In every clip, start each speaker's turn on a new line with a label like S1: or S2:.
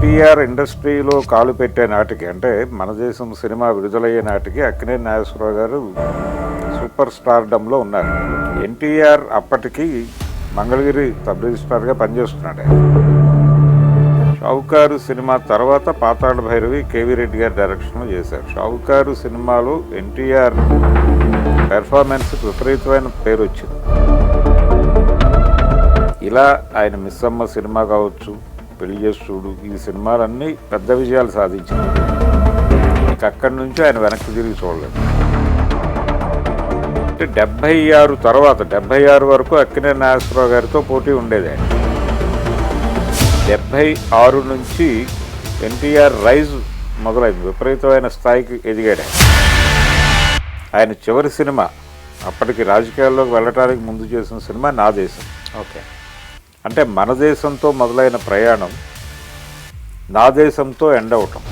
S1: ఎన్టీఆర్ ఇండస్ట్రీలో కాలు పెట్టే నాటికి అంటే మన దేశం సినిమా విడుదలయ్యే నాటికి అక్కినేని నాగేశ్వరరావు గారు సూపర్ స్టార్డంలో ఉన్నారు. ఎన్టీఆర్ అప్పటికి మంగళగిరి సబ్ రిజిస్ట్రార్గా పనిచేస్తున్నాడు. షావుకారు సినిమా తర్వాత పాతాళ భైరవి కేవీ రెడ్డి గారి డైరెక్షన్లో చేశారు. షావుకారు సినిమాలో ఎన్టీఆర్ పెర్ఫార్మెన్స్ విపరీతమైన పేరు వచ్చింది. ఇలా ఆయన మిస్సమ్మ సినిమా కావచ్చు, పెళ్లి చేసి చూడు, ఈ సినిమాలన్నీ పెద్ద విజయాలు సాధించాయి. ఇక అక్కడి నుంచి ఆయన వెనక్కి తిరిగి చూడలేదు. అంటే 76 తర్వాత 76 వరకు అక్కినేని నాగేశ్వరరావు గారితో పోటీ ఉండేది. ఆయన 76 నుంచి ఎన్టీఆర్ రైజ్ మొదలైంది, విపరీతమైన స్థాయికి ఎదిగాడు. ఆయన చివరి సినిమా అప్పటికి రాజకీయాల్లోకి వెళ్ళటానికి ముందు చేసిన సినిమా నా దేశం.
S2: ఓకే,
S1: అంటే మన దేశంతో మొదలైన ప్రయాణం నా దేశంతో ఎండ్ అవటం.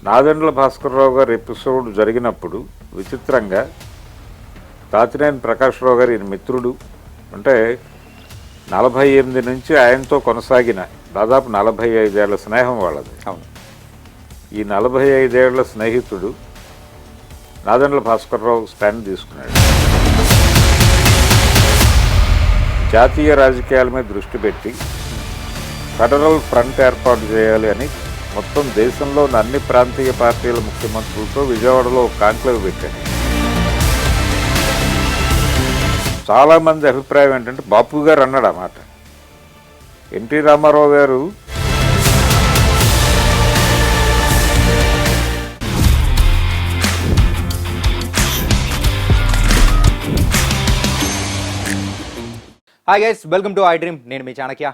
S1: నాదెండ్ల భాస్కర్రావు గారి ఎపిసోడ్ జరిగినప్పుడు విచిత్రంగా తాతినేని ప్రకాశ్రావు గారి మిత్రుడు, అంటే 48 నుంచి ఆయనతో కొనసాగిన దాదాపు 45 ఏళ్ల స్నేహం వాళ్ళది.
S2: అవును.
S1: ఈ 45 ఏళ్ల స్నేహితుడు నాదెండ్ల భాస్కర్రావు స్టాండ్ తీసుకున్నాడు. జాతీయ రాజకీయాల మీద దృష్టి పెట్టి ఫెడరల్ ఫ్రంట్ ఏర్పాటు చేయాలి అని మొత్తం దేశంలో ఉన్న అన్ని ప్రాంతీయ పార్టీల ముఖ్యమంత్రులతో విజయవాడలో ఒక కాన్క్లేవ్ పెట్టాడు. చాలామంది అభిప్రాయం ఏంటంటే బాపు గారు అన్నాడు ఆ మాట. ఎన్టీ రామారావు గారు
S2: hi guys, welcome to I dream. నేను మీ చాణక్య.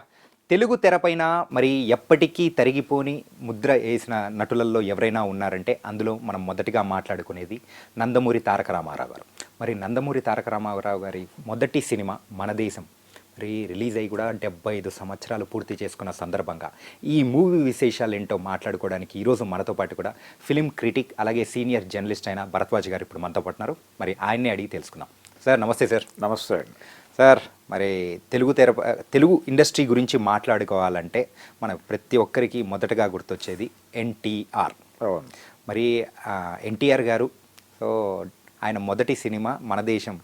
S2: తెలుగు తెరపైన మరి ఎప్పటికీ తరిగిపోని ముద్ర వేసిన నటులలో ఎవరైనా ఉన్నారంటే అందులో మనం మొదటిగా మాట్లాడుకునేది నందమూరి తారక రామారావు గారు. మరి నందమూరి తారక రామారావు గారి మొదటి సినిమా మన దేశం మరి రిలీజ్ అయ్యి కూడా 75 సంవత్సరాలు పూర్తి చేసుకున్న సందర్భంగా ఈ మూవీ విశేషాలు ఏంటో మాట్లాడుకోవడానికి ఈరోజు మనతో పాటు కూడా ఫిలిం క్రిటిక్ అలాగే సీనియర్ జర్నలిస్ట్ అయిన భరద్వాజ్ గారు ఇప్పుడు మనతో పాటున్నారు. మరి ఆయన్నే అడిగి తెలుసుకుందాం. సార్ నమస్తే. సార్
S1: నమస్తే అండి.
S2: సార్, మరి తెలుగు ఇండస్ట్రీ గురించి మాట్లాడుకోవాలంటే మన ప్రతి ఒక్కరికి మొదటగా గుర్తొచ్చేది ఎన్టీఆర్. మరి ఎన్టీఆర్ గారు, సో ఆయన మొదటి సినిమా మన దేశం.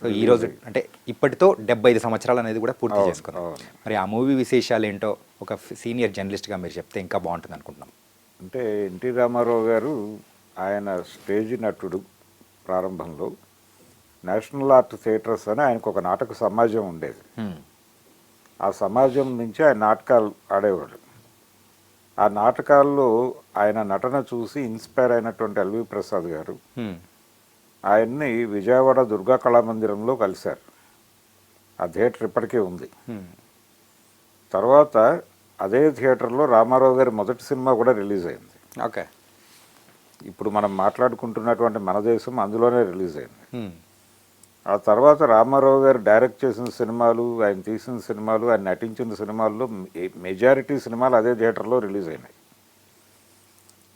S2: సో ఈరోజు అంటే ఇప్పటితో 75 సంవత్సరాలు అనేది కూడా పూర్తి చేసుకున్నాం. మరి ఆ మూవీ విశేషాలు ఏంటో ఒక సీనియర్ జర్నలిస్ట్గా మీరు చెప్తే ఇంకా బాగుంటుంది అనుకుంటున్నాం.
S1: అంటే ఎన్టీ రామారావు గారు ఆయన స్టేజ్ నటుడు. ప్రారంభంలో నేషనల్ ఆర్ట్ థియేటర్స్ అని ఆయనకు ఒక నాటక సమాజం ఉండేది. ఆ సమాజం నుంచి ఆయన నాటకాలు ఆడేవాడు. ఆ నాటకాల్లో ఆయన నటన చూసి ఇన్స్పైర్ అయినటువంటి ఎల్వి ప్రసాద్ గారు ఆయన్ని విజయవాడ దుర్గా కళామందిరంలో కలిశారు. ఆ థియేటర్ ఇప్పటికీ ఉంది. తర్వాత అదే థియేటర్లో రామారావు గారి మొదటి సినిమా కూడా రిలీజ్ అయింది.
S2: ఓకే,
S1: ఇప్పుడు మనం మాట్లాడుకుంటున్నటువంటి మన దేశం అందులోనే రిలీజ్ అయింది. ఆ తర్వాత రామారావు గారు డైరెక్ట్ చేసిన సినిమాలు, ఆయన తీసిన సినిమాలు, ఆయన నటించిన సినిమాల్లో మెజారిటీ సినిమాలు అదే థియేటర్లో రిలీజ్ అయినాయి.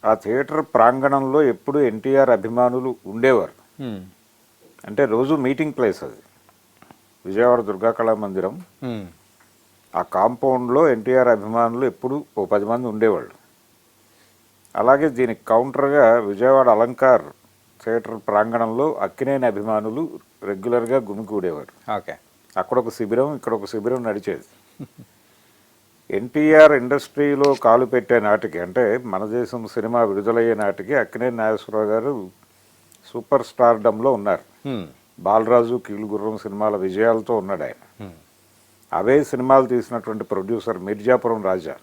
S1: ఆ థియేటర్ ప్రాంగణంలో ఎప్పుడు ఎన్టీఆర్ అభిమానులు ఉండేవారు. అంటే రోజు మీటింగ్ ప్లేస్ అది. విజయవాడ దుర్గా కళామందిరం ఆ కాంపౌండ్లో ఎన్టీఆర్ అభిమానులు ఎప్పుడు ఓ 10 మంది ఉండేవాళ్ళు. అలాగే దీనికి కౌంటర్గా విజయవాడ అలంకార్ థియేటర్ ప్రాంగణంలో అక్కినేని అభిమానులు రెగ్యులర్గా గుమికూడేవారు.
S2: ఓకే,
S1: అక్కడ ఒక శిబిరం, ఇక్కడ ఒక శిబిరం నడిచేది. ఎన్టీఆర్ ఇండస్ట్రీలో కాలు పెట్టే నాటికి అంటే మన దేశం సినిమా విడుదలయ్యే నాటికి అక్కినేని నాగేశ్వరరావు గారు సూపర్ స్టార్డంలో ఉన్నారు. బాలరాజు, కీలుగుర్రం సినిమాల విజయాలతో ఉన్నాడు ఆయన. అవే సినిమాలు తీసినటువంటి ప్రొడ్యూసర్ మిర్జాపురం రాజా.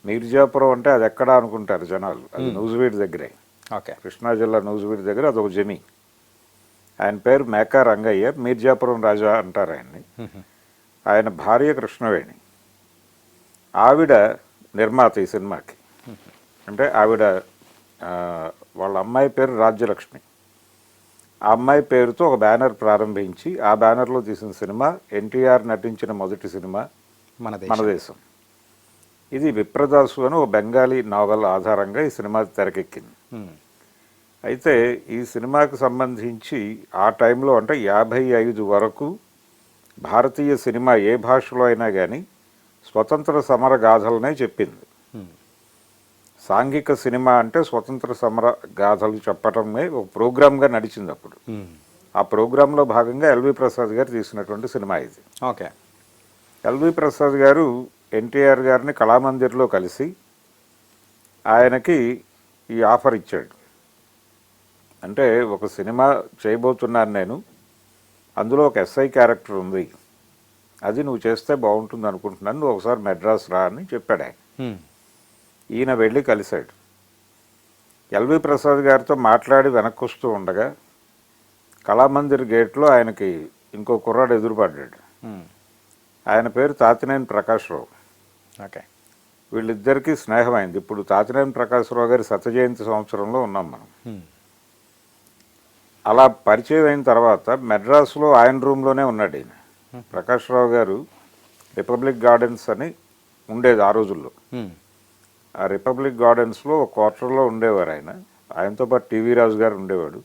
S1: మిర్జాపురం అంటే అది ఎక్కడ అనుకుంటారు జనాలు, అది నూజివీడు దగ్గరే.
S2: ఓకే,
S1: కృష్ణా జిల్లా నూజివీడు దగ్గర అదొక జమీ. ఆయన పేరు మేకా రంగయ్య, మీర్జాపురం రాజా అంటారు ఆయన్ని. ఆయన భార్య కృష్ణవేణి. ఆవిడ నిర్మాత ఈ సినిమాకి. అంటే ఆవిడ వాళ్ళ అమ్మాయి పేరు రాజ్యలక్ష్మి. ఆ అమ్మాయి పేరుతో ఒక బ్యానర్ ప్రారంభించి ఆ బ్యానర్లో తీసిన సినిమా ఎన్టీఆర్ నటించిన మొదటి సినిమా మన దేశం. ఇది విప్రదాసు అని ఒక బెంగాలీ నావల్ ఆధారంగా ఈ సినిమా తెరకెక్కింది. అయితే ఈ సినిమాకి సంబంధించి ఆ టైంలో అంటే 55 వరకు భారతీయ సినిమా ఏ భాషలో అయినా కానీ స్వతంత్ర సమర గాథలనే చెప్పింది. సాంఘిక సినిమా అంటే స్వతంత్ర సమర గాథలు చెప్పటమే ఒక ప్రోగ్రామ్గా నడిచింది అప్పుడు. ఆ ప్రోగ్రాంలో భాగంగా ఎల్వి ప్రసాద్ గారు తీసినటువంటి సినిమా ఇది.
S2: ఓకే.
S1: ఎల్వి ప్రసాద్ గారు ఎన్టీఆర్ గారిని కళామందిర్లో కలిసి ఆయనకి ఈ ఆఫర్ ఇచ్చాడు. అంటే ఒక సినిమా చేయబోతున్నాను నేను, అందులో ఒక ఎస్ఐ క్యారెక్టర్ ఉంది, అది నువ్వు చేస్తే బాగుంటుంది అనుకుంటున్నాను, నువ్వు ఒకసారి మెడ్రాస్ రా అని చెప్పాడు ఆయన. ఈయన వెళ్ళి కలిశాడు. ఎల్వి ప్రసాద్ గారితో మాట్లాడి వెనక్కి వస్తూ ఉండగా కళామందిర్ గేట్లో ఆయనకి ఇంకో కుర్రాడు ఎదురుపడ్డాడు. ఆయన పేరు తాతినేని ప్రకాశ్రావు.
S2: ఓకే.
S1: వీళ్ళిద్దరికీ స్నేహం అయింది. ఇప్పుడు తాతినేని ప్రకాశ్రావు గారి శత జయంతి సంవత్సరంలో ఉన్నాం మనం. అలా పరిచయం అయిన తర్వాత మెడ్రాస్లో ఆయన రూమ్లోనే ఉన్నాడు ఈయన. ప్రకాశ్రావు గారు రిపబ్లిక్ గార్డెన్స్ అని ఉండేది ఆ రోజుల్లో. ఆ రిపబ్లిక్ గార్డెన్స్లో ఒక క్వార్టర్లో ఉండేవారు ఆయన. ఆయనతో పాటు టీవీ రాజు గారు ఉండేవాడు,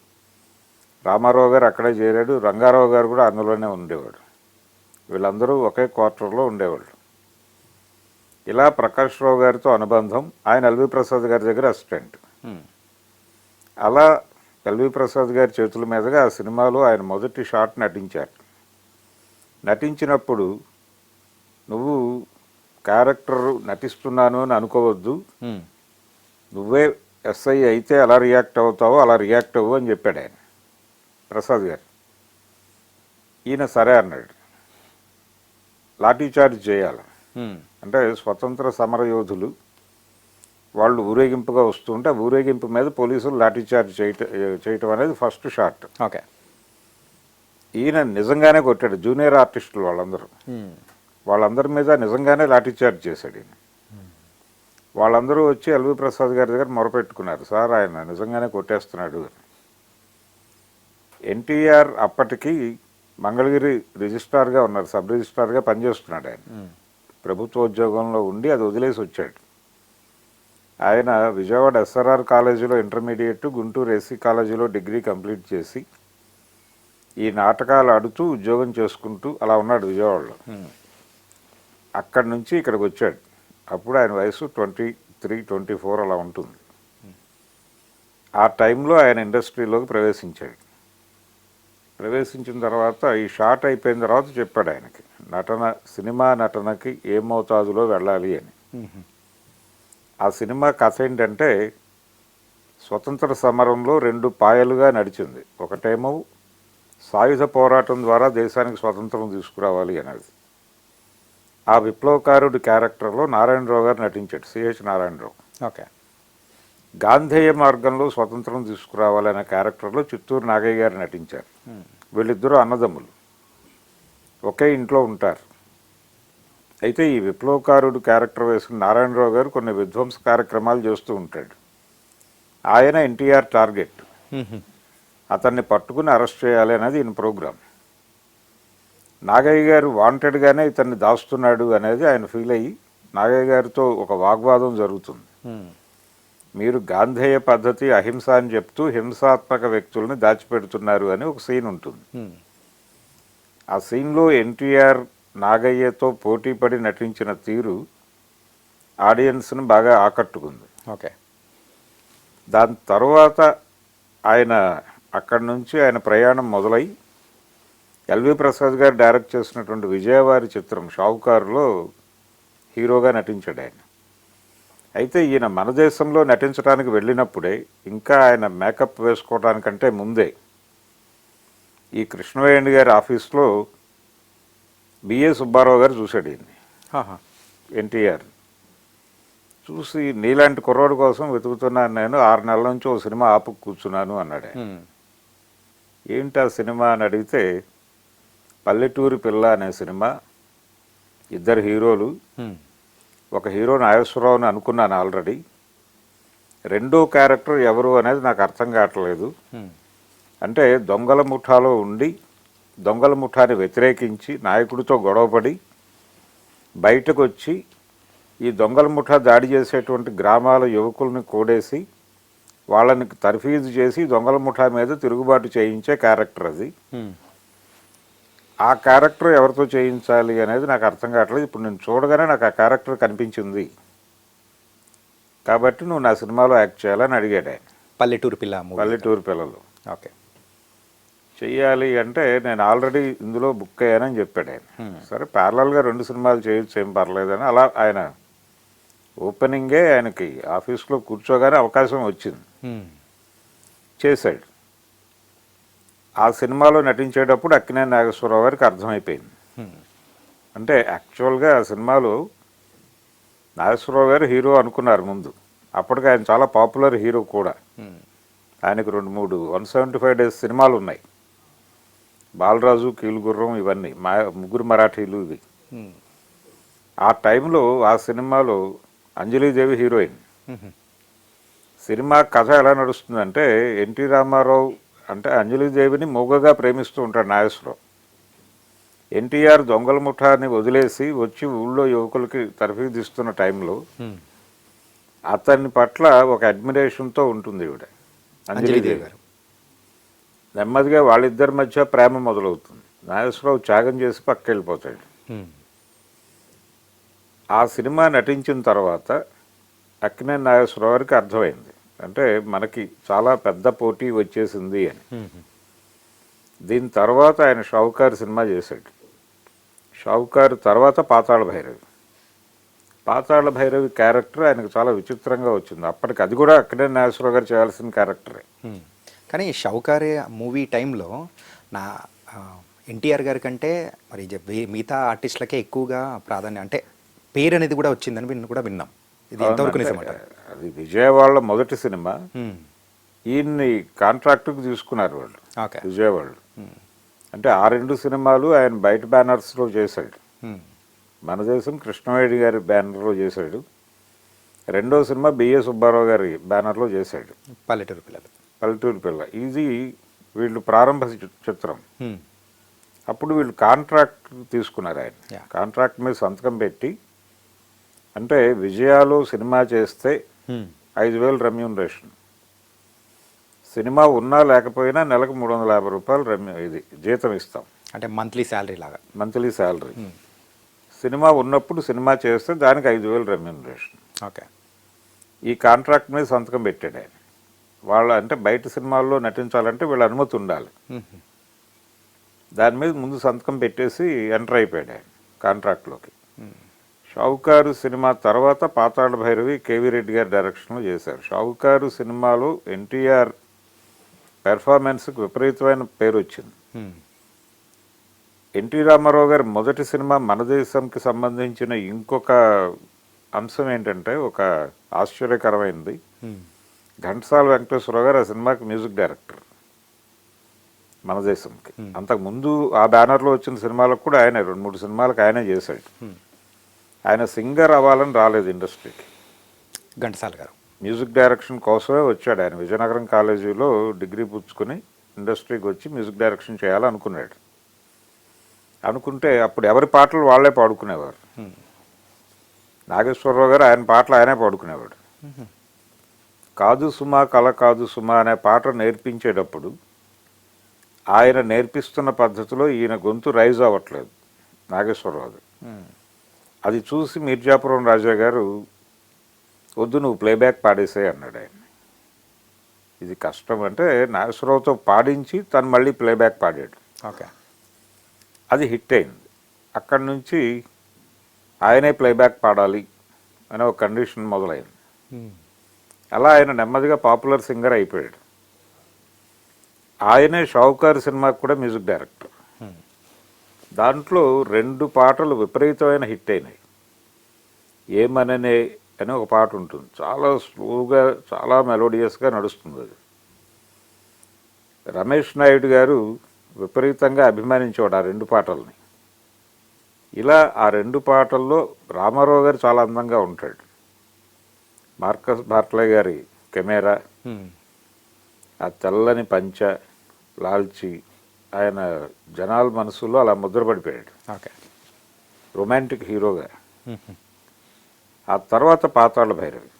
S1: రామారావు గారు అక్కడే చేరాడు, రంగారావు గారు కూడా అందులోనే ఉండేవాడు. వీళ్ళందరూ ఒకే క్వార్టర్లో ఉండేవాళ్ళు. ఇలా ప్రకాశ్రావు గారితో అనుబంధం. ఆయన ఎల్వి ప్రసాద్ గారి దగ్గర అసిస్టెంట్. అలా ఎల్వి ప్రసాద్ గారి చేతుల మీదుగా ఆ సినిమాలో ఆయన మొదటి షాట్ నటించారు. నటించినప్పుడు నువ్వు క్యారెక్టర్ నటిస్తున్నాను అని అనుకోవద్దు, నువ్వే ఎస్ఐ అయితే ఎలా రియాక్ట్ అవుతావో అలా రియాక్ట్ అవ్వు అని చెప్పాడు ఆయన ప్రసాద్ గారు. ఈయన సరే అన్నాడు. లాఠీ చార్జ్ చేయాలి అంటే స్వతంత్ర సమర యోధులు వాళ్ళు ఊరేగింపుగా వస్తుంటే ఊరేగింపు మీద పోలీసులు లాఠీ చార్జ్ చేయటం అనేది ఫస్ట్ షాట్.
S2: ఓకే.
S1: ఈయన నిజంగానే కొట్టాడు. జూనియర్ ఆర్టిస్టులు వాళ్ళందరి మీద నిజంగానే లాఠీ చార్జ్ చేశాడు ఈయన. వాళ్ళందరూ వచ్చి ఎల్వి ప్రసాద్ గారి దగ్గర మొరపెట్టుకున్నారు, సార్ ఆయన నిజంగానే కొట్టేస్తున్నాడు అని. ఎన్టీఆర్ అప్పటికి మంగళగిరి రిజిస్ట్రార్గా ఉన్నారు, సబ్ రిజిస్ట్రార్గా పనిచేస్తున్నాడు ఆయన. ప్రభుత్వ ఉద్యోగంలో ఉండి అది వదిలేసి వచ్చాడు. ఆయన విజయవాడ ఎస్ఆర్ఆర్ కాలేజీలో ఇంటర్మీడియట్, గుంటూరు ఎస్సీ కాలేజీలో డిగ్రీ కంప్లీట్ చేసి ఈ నాటకాలు ఆడుతూ ఉద్యోగం చేసుకుంటూ అలా ఉన్నాడు విజయవాడలో. అక్కడి నుంచి ఇక్కడికి వచ్చాడు. అప్పుడు ఆయన వయసు 23-24 అలా ఉంటుంది. ఆ టైంలో ఆయన ఇండస్ట్రీలోకి ప్రవేశించాడు. ప్రవేశించిన తర్వాత ఈ షాట్ అయిపోయిన తర్వాత చెప్పాడు ఆయనకి, సినిమా నటనకి ఏ మోతాదులో వెళ్ళాలి అని. ఆ సినిమా కథ ఏంటంటే స్వతంత్ర సమరంలో 2 పాయలుగా నడిచింది. ఒకటేమో సాయుధ పోరాటం ద్వారా దేశానికి స్వతంత్రం తీసుకురావాలి అనేది. ఆ విప్లవకారుడి క్యారెక్టర్లో నారాయణరావు గారు నటించాడు, సిహెచ్ నారాయణరావు.
S2: ఓకే.
S1: గాంధేయ మార్గంలో స్వతంత్రం తీసుకురావాలనే క్యారెక్టర్లో చిత్తూరు నాగయ్య గారు నటించారు. వీళ్ళిద్దరూ అన్నదమ్ములు, ఒకే ఇంట్లో ఉంటారు. అయితే ఈ విప్లవకారుడు క్యారెక్టర్ వేసుకున్న నారాయణరావు గారు కొన్ని విధ్వంస కార్యక్రమాలు చేస్తూ ఉంటాడు. ఆయన ఎన్టీఆర్ టార్గెట్, అతన్ని పట్టుకుని అరెస్ట్ చేయాలి అనేది ఈయన ప్రోగ్రాం. నాగయ్య గారు వాంటెడ్గానే ఇతన్ని దాస్తున్నాడు అనేది ఆయన ఫీల్ అయ్యి నాగయ్య గారితో ఒక వాగ్వాదం జరుగుతుంది. మీరు గాంధేయ పద్ధతి అహింస అని చెప్తూ హింసాత్మక వ్యక్తుల్ని దాచిపెడుతున్నారు అని ఒక సీన్ ఉంటుంది. ఆ సీన్లో ఎన్టీఆర్ నాగయ్యతో పోటీపడి నటించిన తీరు ఆడియన్స్ని బాగా ఆకట్టుకుంది.
S2: ఓకే.
S1: దాని తర్వాత ఆయన అక్కడి నుంచి ఆయన ప్రయాణం మొదలై ఎల్వి ప్రసాద్ గారు డైరెక్ట్ చేసినటువంటి విజయవారి చిత్రం షావుకారులో హీరోగా నటించాడు ఆయన. అయితే ఈయన మన దేశంలో నటించడానికి వెళ్ళినప్పుడే, ఇంకా ఆయన మేకప్ వేసుకోవడానికంటే ముందే, ఈ కృష్ణవేణి గారి ఆఫీస్లో బిఏ సుబ్బారావు గారు చూశాడు ఈయన్ని. ఎన్టీఆర్ చూసి, నీలాంటి కుర్రోడు కోసం వెతుకుతున్నాను నేను, 6 నెలల నుంచి ఓ సినిమా ఆపు కూర్చున్నాను అన్నాడు. ఏంటి ఆ సినిమా అని అడిగితే, పల్లెటూరి పిల్ల అనే సినిమా, 2 హీరోలు, ఒక హీరో నాగేశ్వరరావుని అనుకున్నాను ఆల్రెడీ, 2వ క్యారెక్టర్ ఎవరు అనేది నాకు అర్థం కావట్లేదు. అంటే దొంగల ముఠాలో ఉండి దొంగల ముఠాని వ్యతిరేకించి నాయకుడితో గొడవపడి బయటకు వచ్చి ఈ దొంగల ముఠా దాడి చేసేటువంటి గ్రామాల యువకుల్ని కూడేసి వాళ్ళని తర్ఫీజు చేసి దొంగల ముఠా మీద తిరుగుబాటు చేయించే క్యారెక్టర్ అది. ఆ క్యారెక్టర్ ఎవరితో చేయించాలి అనేది నాకు అర్థం కావట్లేదు. ఇప్పుడు నేను చూడగానే నాకు ఆ క్యారెక్టర్ కనిపించింది కాబట్టి నువ్వు నా సినిమాలో యాక్ట్ చేయాలని అడిగాడు ఆయన.
S2: పల్లెటూరు పిల్ల మూవీ.
S1: పల్లెటూరు పిల్లలు
S2: ఓకే.
S1: చెయ్యాలి అంటే నేను ఆల్రెడీ ఇందులో బుక్ అయ్యానని చెప్పాడు ఆయన. సరే ప్యారలల్గా 2 సినిమాలు చేయొచ్చు, ఏం పర్లేదని అలా ఆయన ఓపెనింగే ఆయనకి ఆఫీస్లో కూర్చోగానే అవకాశం వచ్చింది, చేశాడు. ఆ సినిమాలో నటించేటప్పుడు అక్కినేని నాగేశ్వరరావు గారికి అర్థమైపోయింది. అంటే యాక్చువల్గా ఆ సినిమాలో నాగేశ్వరరావు గారు హీరో అనుకున్నారు ముందు. అప్పటికి ఆయన చాలా పాపులర్ హీరో కూడా. ఆయనకు 2-3 175 డేస్ సినిమాలు ఉన్నాయి. బాలరాజు, కీలుగుర్రం, ఇవన్నీ ముగ్గురు మరాఠీలు ఇవి. ఆ టైంలో ఆ సినిమాలో అంజలీదేవి హీరోయిన్. సినిమా కథ ఎలా నడుస్తుందంటే ఎన్టీ రామారావు అంటే అంజలీదేవిని మూగగా ప్రేమిస్తూ ఉంటాడు నాగేశ్వరరావు. ఎన్టీఆర్ దొంగల ముఠాన్ని వదిలేసి వచ్చి ఊళ్ళో యువకులకి తరఫీదిస్తున్న టైంలో అతని పట్ల ఒక అడ్మిరేషన్తో ఉంటుంది ఈవిడ అంజలీదేవి గారు. నెమ్మదిగా వాళ్ళిద్దరి మధ్య ప్రేమ మొదలవుతుంది. నాగేశ్వరరావు త్యాగం చేసి పక్కకి వెళ్ళిపోతాడు. ఆ సినిమా నటించిన తర్వాత అక్కినేని నాగేశ్వరరావు గారికి అర్థమైంది, అంటే మనకి చాలా పెద్ద పోటీ వచ్చేసింది అని. దీని తర్వాత ఆయన షావుకారు సినిమా చేశాడు. షావుకారు తర్వాత పాతాళ భైరవి. పాతాళ భైరవి క్యారెక్టర్ ఆయనకు చాలా విచిత్రంగా వచ్చింది. అప్పటికి అది కూడా అక్కినేని నాగేశ్వరరావు గారు చేయాల్సిన క్యారెక్టరే.
S2: కానీ షావుకారే మూవీ టైంలో నా ఎన్టీఆర్ గారి కంటే మరి మిగతా ఆర్టిస్టులకే ఎక్కువగా ప్రాధాన్యం, అంటే పేరు అనేది కూడా వచ్చిందని కూడా విన్నాం. ఇది ఎంతవరకు నిజమంటారు?
S1: అది విజయవాడలో మొదటి సినిమా. ఈయన్ని కాంట్రాక్టుకు తీసుకున్నారు వాళ్ళు విజయవాడలో. అంటే ఆ 2 సినిమాలు ఆయన బయట బ్యానర్స్లో చేశాడు. మన దేశం కృష్ణవేణి గారి బ్యానర్లో చేశాడు. రెండో సినిమా బిఏ సుబ్బారావు గారి బ్యానర్లో చేశాడు,
S2: పల్లెటూరు పిల్లలు.
S1: పల్లెటూరు పిల్ల. ఇది వీళ్ళు ప్రారంభ చిత్రం. అప్పుడు వీళ్ళు కాంట్రాక్ట్ తీసుకున్నారు. ఆయన కాంట్రాక్ట్ మీద సంతకం పెట్టి, అంటే విజయాలో సినిమా చేస్తే 5,000 రెమ్యూనరేషన్, సినిమా ఉన్నా లేకపోయినా నెలకు 350 రూపాయలు ఇది జీతం ఇస్తాం,
S2: అంటే మంత్లీ శాలరీ లాగా.
S1: Monthly salary. సినిమా ఉన్నప్పుడు సినిమా చేస్తే దానికి 5,000 రెమ్యూనరేషన్.
S2: ఓకే.
S1: ఈ కాంట్రాక్ట్ మీద సంతకం పెట్టాడు ఆయన. వాళ్ళ అంటే బయట సినిమాల్లో నటించాలంటే వీళ్ళ అనుమతి ఉండాలి. దాని మీద ముందు సంతకం పెట్టేసి ఎంటర్ అయిపోయాడు ఆయన కాంట్రాక్ట్లోకి. షావుకారు సినిమా తర్వాత పాతాళ భైరవి కేవీ రెడ్డి గారి డైరెక్షన్లో చేశారు. షావుకారు సినిమాలో ఎన్టీఆర్ పెర్ఫార్మెన్స్కి విపరీతమైన పేరు వచ్చింది. ఎన్టీ రామారావు గారి మొదటి సినిమా మన దేశంకి సంబంధించిన ఇంకొక అంశం ఏంటంటే, ఒక ఆశ్చర్యకరమైనది, ఘంటసాల వెంకటేశ్వరరావు గారు ఆ సినిమాకి మ్యూజిక్ డైరెక్టర్ మన దేశంకి. అంతకుముందు ఆ బ్యానర్లో వచ్చిన సినిమాలకు కూడా ఆయన 2-3 సినిమాలకు ఆయనే చేశాడు. ఆయన సింగర్ అవ్వాలని రాలేదు ఇండస్ట్రీకి.
S2: ఘంటసాల గారు
S1: మ్యూజిక్ డైరెక్షన్ కోసమే వచ్చాడు. ఆయన విజయనగరం కాలేజీలో డిగ్రీ పుచ్చుకొని ఇండస్ట్రీకి వచ్చి మ్యూజిక్ డైరెక్షన్ చేయాలనుకున్నాడు. అనుకుంటే అప్పుడు ఎవరి పాటలు వాళ్ళే పాడుకునేవారు. నాగేశ్వరరావు గారు ఆయన పాటలు ఆయనే పాడుకునేవాడు. కాదు సుమా కల కాదు సుమా అనే పాట నేర్పించేటప్పుడు ఆయన నేర్పిస్తున్న పద్ధతిలో ఈయన గొంతు రైజ్ అవ్వట్లేదు నాగేశ్వరరావు. అది చూసి మీర్జాపురం రాజా గారు, వద్దు నువ్వు ప్లేబ్యాక్ పాడేసే అన్నాడు ఆయన. ఇది కష్టం అంటే నాగేశ్వరరావుతో పాడించి తను మళ్ళీ ప్లేబ్యాక్ పాడాడు.
S2: ఓకే.
S1: అది హిట్ అయింది. అక్కడి నుంచి ఆయనే ప్లేబ్యాక్ పాడాలి అనే ఒక కండిషన్ మొదలైంది. అలా ఆయన నెమ్మదిగా పాపులర్ సింగర్ అయిపోయాడు. ఆయనే షావుకారు సినిమాకి కూడా మ్యూజిక్ డైరెక్టర్. దాంట్లో 2 పాటలు విపరీతమైన హిట్ అయినాయి. ఏమననే అని ఒక పాట ఉంటుంది, చాలా స్లోగా చాలా మెలోడియస్గా నడుస్తుంది. అది రమేష్ నాయుడు గారు విపరీతంగా అభిమానించేవాడు ఆ 2 పాటల్ని. ఇలా ఆ 2 పాటల్లో రామారావు గారు చాలా అందంగా ఉంటాడు. మార్కస్ బార్ట్లే గారి కెమెరా, ఆ తెల్లని పంచ, లాల్చి, ఆయన జనాల మనసులో అలా ముద్రపడిపోయాడు.
S2: ఓకే.
S1: రొమాంటిక్ హీరోగా. ఆ తర్వాత పాతాళ భైరవి.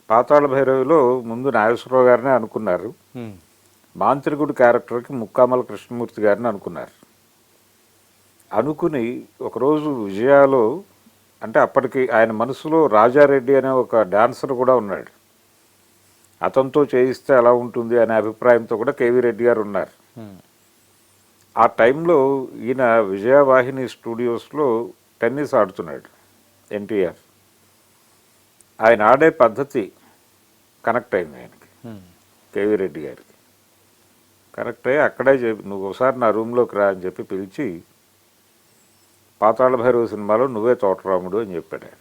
S1: పాతాళ భైరవిలో ముందు నాగేశ్వరరావు గారినే అనుకున్నారు. మాంత్రికుడు క్యారెక్టర్కి ముక్కామల కృష్ణమూర్తి గారిని అనుకున్నారు. అనుకుని ఒకరోజు విజయాలో, అంటే అప్పటికి ఆయన మనసులో రాజారెడ్డి అనే ఒక డాన్సర్ కూడా ఉన్నాడు, అతనితో చేయిస్తే ఎలా ఉంటుంది అనే అభిప్రాయంతో కూడా కేవీ రెడ్డి గారు ఉన్నారు. ఆ టైంలో ఈయన విజయవాహిని స్టూడియోస్లో టెన్నిస్ ఆడుతున్నాడు ఎన్టీఆర్. ఆయన ఆడే పద్ధతి కనెక్ట్ అయింది ఆయనకి, కేవీ రెడ్డి గారికి కనెక్ట్ అయ్యి అక్కడే నువ్వు ఒకసారి నా రూమ్లోకి రా అని చెప్పి పిలిచి, పాతాళ భైరవ సినిమాలో నువ్వే తోటరాముడు అని చెప్పాడు ఆయన.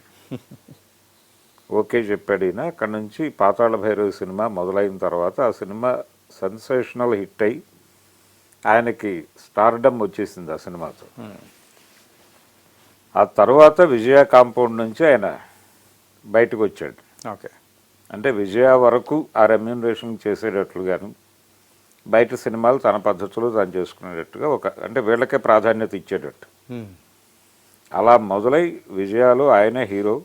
S1: ఓకే చెప్పాడు ఈయన. అక్కడి నుంచి పాతాళ భైరవ సినిమా మొదలైన తర్వాత ఆ సినిమా సెన్సేషనల్ హిట్ అయ్యి ఆయనకి స్టార్డమ్ వచ్చేసింది ఆ సినిమాతో. ఆ తర్వాత విజయ కాంపౌండ్ నుంచి ఆయన బయటకు వచ్చాడు.
S2: ఓకే,
S1: అంటే విజయ వరకు ఆ రెమ్యూనరేషన్ చేసేటట్లుగాను, బయట సినిమాలు తన పద్ధతిలో తాను చేసుకునేటట్టుగా అంటే వీళ్ళకే ప్రాధాన్యత ఇచ్చేటట్టు అలా మొదలై విజయాలు ఆయనే హీరో.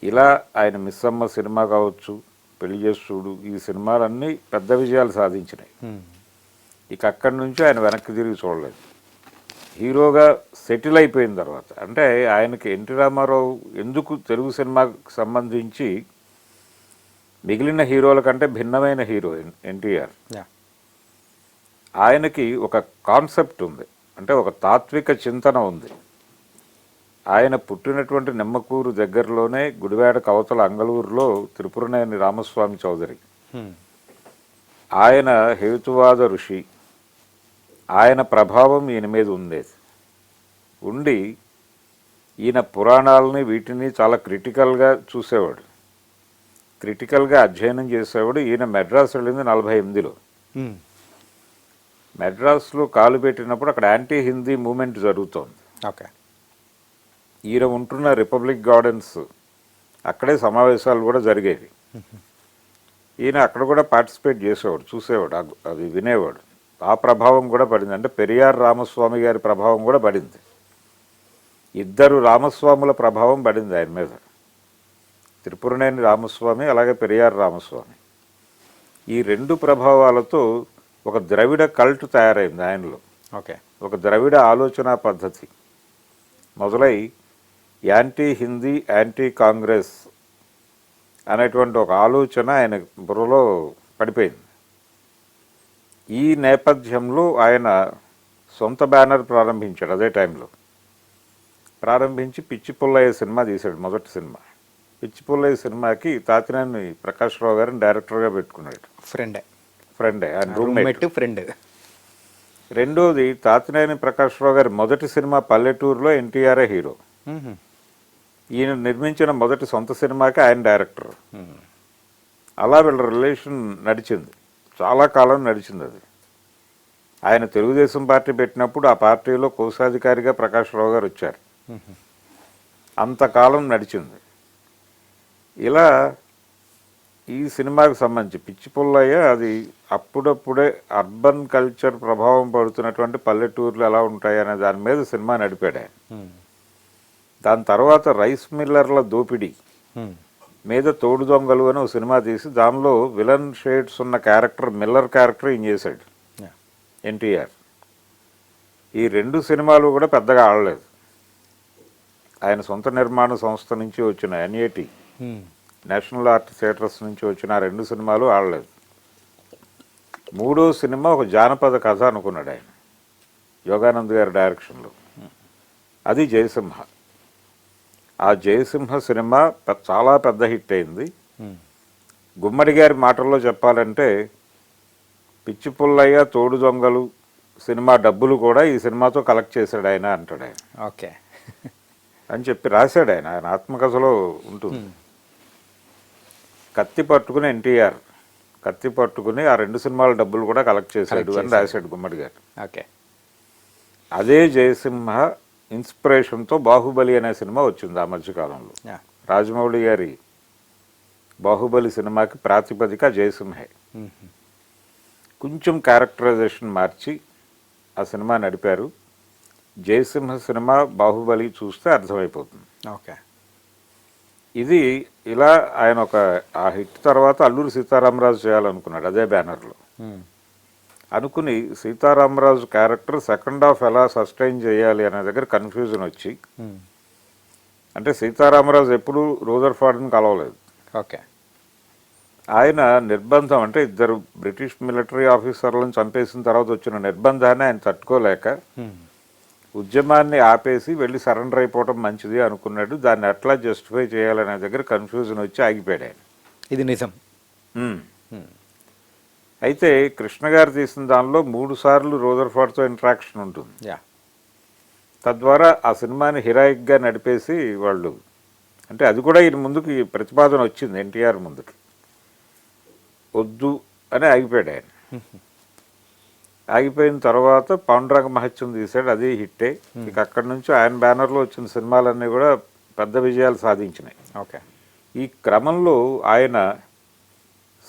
S1: ఇలా ఆయన మిస్సమ్మ సినిమా కావచ్చు, పెళ్లి చేసి చూడు, ఈ సినిమాలన్నీ పెద్ద విజయాలు సాధించినాయి. ఇక అక్కడి నుంచి ఆయన వెనక్కి తిరిగి చూడలేదు. హీరోగా సెటిల్ అయిపోయిన తర్వాత, అంటే ఆయనకి ఎన్టీ రామారావు ఎందుకు తెలుగు సినిమాకు సంబంధించి మిగిలిన హీరోల కంటే భిన్నమైన హీరో ఎన్టీఆర్. ఆయనకి ఒక కాన్సెప్ట్ ఉంది, అంటే ఒక తాత్విక చింతన ఉంది. ఆయన పుట్టినటువంటి నిమ్మకూరు దగ్గరలోనే గుడివాడ కవతల అంగళూరులో త్రిపురనేని రామస్వామి చౌదరి, ఆయన హేతువాద ఋషి. ఆయన ప్రభావం ఈయన మీద ఉండేది. ఉండి ఈయన పురాణాలని వీటిని చాలా క్రిటికల్గా చూసేవాడు, క్రిటికల్గా అధ్యయనం చేసేవాడు. ఈయన మెడ్రాస్ వెళ్ళింది 48లో. మెడ్రాస్లో కాలు పెట్టినప్పుడు అక్కడ యాంటీ హిందీ మూమెంట్ జరుగుతోంది.
S2: ఓకే,
S1: ఈయన ఉంటున్న రిపబ్లిక్ గార్డెన్స్ అక్కడే సమావేశాలు కూడా జరిగేవి. ఈయన అక్కడ కూడా పార్టిసిపేట్ చేసేవాడు, చూసేవాడు, అది వినేవాడు. ఆ ప్రభావం కూడా పడింది. అంటే పెరియార్ రామస్వామి గారి ప్రభావం కూడా పడింది. ఇద్దరు రామస్వాముల ప్రభావం పడింది ఆయన మీద, త్రిపురనేని రామస్వామి అలాగే పెరియార్ రామస్వామి. ఈ రెండు ప్రభావాలతో ఒక ద్రవిడ కల్ట్ తయారైంది ఆయనలో.
S2: ఓకే, ఒక
S1: ద్రవిడ ఆలోచన పద్ధతి మొదలై యాంటీ హిందీ, యాంటీ కాంగ్రెస్ అనేటువంటి ఒక ఆలోచన ఆయన బుర్రలో పడిపోయింది. ఈ నేపథ్యంలో ఆయన సొంత బ్యానర్ ప్రారంభించాడు. అదే టైంలో ప్రారంభించి పిచ్చి పుల్లయ్య సినిమా తీశాడు, మొదటి సినిమా. పిచ్చి పుల్లయ్య సినిమాకి తాతినేని ప్రకాష్ రావు గారిని డైరెక్టర్గా పెట్టుకున్నాడు. ఫ్రెండే ఆయన రూమ్మేట్,
S2: ఫ్రెండ్.
S1: రెండోది తాతినేని ప్రకాష్ రావు గారి మొదటి సినిమా పల్లెటూరులో ఎన్టీఆర్ఏ హీరో. ఈయన నిర్మించిన మొదటి సొంత సినిమాకి ఆయన డైరెక్టర్. అలా వీళ్ళ రిలేషన్ నడిచింది, చాలా కాలం నడిచింది అది. ఆయన తెలుగుదేశం పార్టీ పెట్టినప్పుడు ఆ పార్టీలో కోశాధికారిగా ప్రకాష్ రావు గారు వచ్చారు. అంతకాలం నడిచింది. ఇలా ఈ సినిమాకు సంబంధించి పిచ్చి పుల్లయ్య అది అప్పుడప్పుడే అర్బన్ కల్చర్ ప్రభావం పడుతున్నటువంటి పల్లెటూర్లు ఎలా ఉంటాయి అనే దాని మీద సినిమా నడిపాడు ఆయన. దాని తర్వాత రైస్ మిల్లర్ల దోపిడీ మీద తోడు దొంగలు అని ఒక సినిమా తీసి దానిలో విలన్ షేడ్స్ ఉన్న క్యారెక్టర్, మిల్లర్ క్యారెక్టర్ ఈయన చేశాడు ఎన్టీఆర్. ఈ రెండు సినిమాలు కూడా పెద్దగా ఆడలేదు. ఆయన సొంత నిర్మాణ సంస్థ నుంచి వచ్చిన ఎన్ఏటి, నేషనల్ ఆర్ట్ థియేటర్స్ నుంచి వచ్చిన ఆ రెండు సినిమాలు ఆడలేదు. మూడో సినిమా ఒక జానపద కథ అనుకున్నాడు ఆయన, యోగానంద్ గారి డైరెక్షన్లో. అది జయసింహ. ఆ జయసింహ సినిమా చాలా పెద్ద హిట్ అయింది. గుమ్మడి గారి మాటల్లో చెప్పాలంటే పిచ్చి పుల్లయ్య, తోడు దొంగలు సినిమా డబ్బులు కూడా ఈ సినిమాతో కలెక్ట్ చేశాడు ఆయన అంటాడు ఆయన.
S2: ఓకే
S1: అని చెప్పి రాశాడు ఆయన, ఆయన ఆత్మకథలో ఉంటుంది. కత్తి పట్టుకుని ఎన్టీఆర్ కత్తి పట్టుకుని ఆ రెండు సినిమాల డబ్బులు కూడా కలెక్ట్ చేశాడు అని రాశాడు గుమ్మడి గారు.
S2: ఓకే,
S1: అదే జయసింహ ఇన్స్పిరేషన్తో బాహుబలి అనే సినిమా వచ్చింది ఆ మధ్యకాలంలో. రాజమౌళి గారి బాహుబలి సినిమాకి ప్రాతిపదిక జయసింహే. కొంచెం క్యారెక్టరైజేషన్ మార్చి ఆ సినిమా నడిపారు. జయసింహ సినిమా బాహుబలి చూస్తే అర్థమైపోతుంది.
S2: ఓకే,
S1: ఇది ఇలా ఆయన ఆ హిట్ తర్వాత అల్లూరి సీతారామరాజు చేయాలనుకున్నాడు అదే బ్యానర్లో. అనుకుని సీతారామరాజు క్యారెక్టర్ సెకండ్ హాఫ్ ఎలా సస్టైన్ చేయాలి అనే దగ్గర కన్ఫ్యూజన్ వచ్చి, అంటే సీతారామరాజు ఎప్పుడు రూదర్ఫర్డ్ని కలవలేదు.
S2: ఓకే.
S1: ఆయన నిర్బంధం, అంటే ఇద్దరు బ్రిటిష్ మిలిటరీ ఆఫీసర్లను చంపేసిన తర్వాత వచ్చిన నిర్బంధాన్ని ఆయన తట్టుకోలేక ఉద్యమాన్ని ఆపేసి వెళ్ళి సరెండర్ అయిపోవడం మంచిది అనుకున్నాడు. దాన్ని ఎట్లా జస్టిఫై చేయాలనే దగ్గర కన్ఫ్యూజన్ వచ్చి ఆగిపోయాడు ఆయన.
S2: ఇది నిజం.
S1: అయితే కృష్ణ గారు తీసిన దానిలో 3 సార్లు రూదర్ఫర్డ్తో ఇంటరాక్షన్ ఉంటుంది. తద్వారా ఆ సినిమాని హీరాయిక్గా నడిపేసి వాళ్ళు, అంటే అది కూడా ఈయన ముందుకు ప్రతిపాదన వచ్చింది ఎన్టీఆర్ ముందుకి, వద్దు అని ఆగిపోయాడు ఆయన. ఆగిపోయిన తర్వాత పాండురంగ మహత్యం తీశాడు, అది హిట్టే. ఇక అక్కడి నుంచి ఆయన బ్యానర్లో వచ్చిన సినిమాలన్నీ కూడా పెద్ద విజయాలు సాధించినాయి.
S2: ఓకే.
S1: ఈ క్రమంలో ఆయన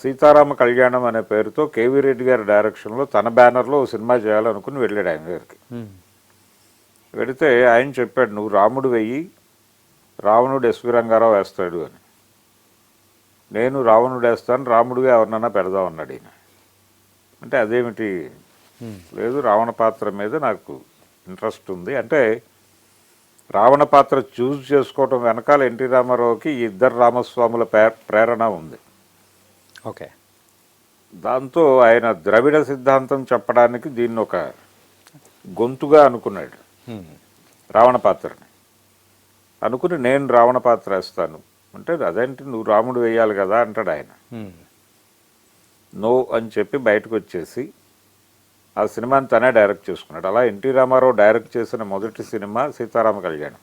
S1: సీతారామ కళ్యాణం అనే పేరుతో కేవీ రెడ్డి గారి డైరెక్షన్లో తన బ్యానర్లో ఓ సినిమా చేయాలనుకుని వెళ్ళాడు ఆయన దగ్గరికి. వెళితే ఆయన చెప్పాడు, నువ్వు రాముడు వెయ్యి, రావణుడు ఎస్వి రంగారావు వేస్తాడు అని. నేను రావణుడు వేస్తాను, రాముడిగా ఎవరినన్నా పెడదాం అన్నాడు ఈయన. అంటే అదేమిటి, లేదు రావణ పాత్ర మీద నాకు ఇంట్రెస్ట్ ఉంది అంటే, రావణ పాత్ర చూస్ చేసుకోవటం వెనకాల ఎన్టీ రామారావుకి ఈ ఇద్దరు రామస్వాముల ప్రేరణ ఉంది.
S2: ఓకే.
S1: దాంతో ఆయన ద్రవిడ సిద్ధాంతం చెప్పడానికి దీన్ని ఒక గొంతుగా అనుకున్నాడు రావణ పాత్రని. అనుకుని నేను రావణ పాత్ర వేస్తాను అంటే, అదేంటి నువ్వు రాముడు వేయాలి కదా అంటాడు ఆయన. నో అని చెప్పి బయటకు వచ్చేసి ఆ సినిమాని తనే డైరెక్ట్ చేసుకున్నాడు. అలా ఎన్టీ రామారావు డైరెక్ట్ చేసిన మొదటి సినిమా సీతారామ కళ్యాణం.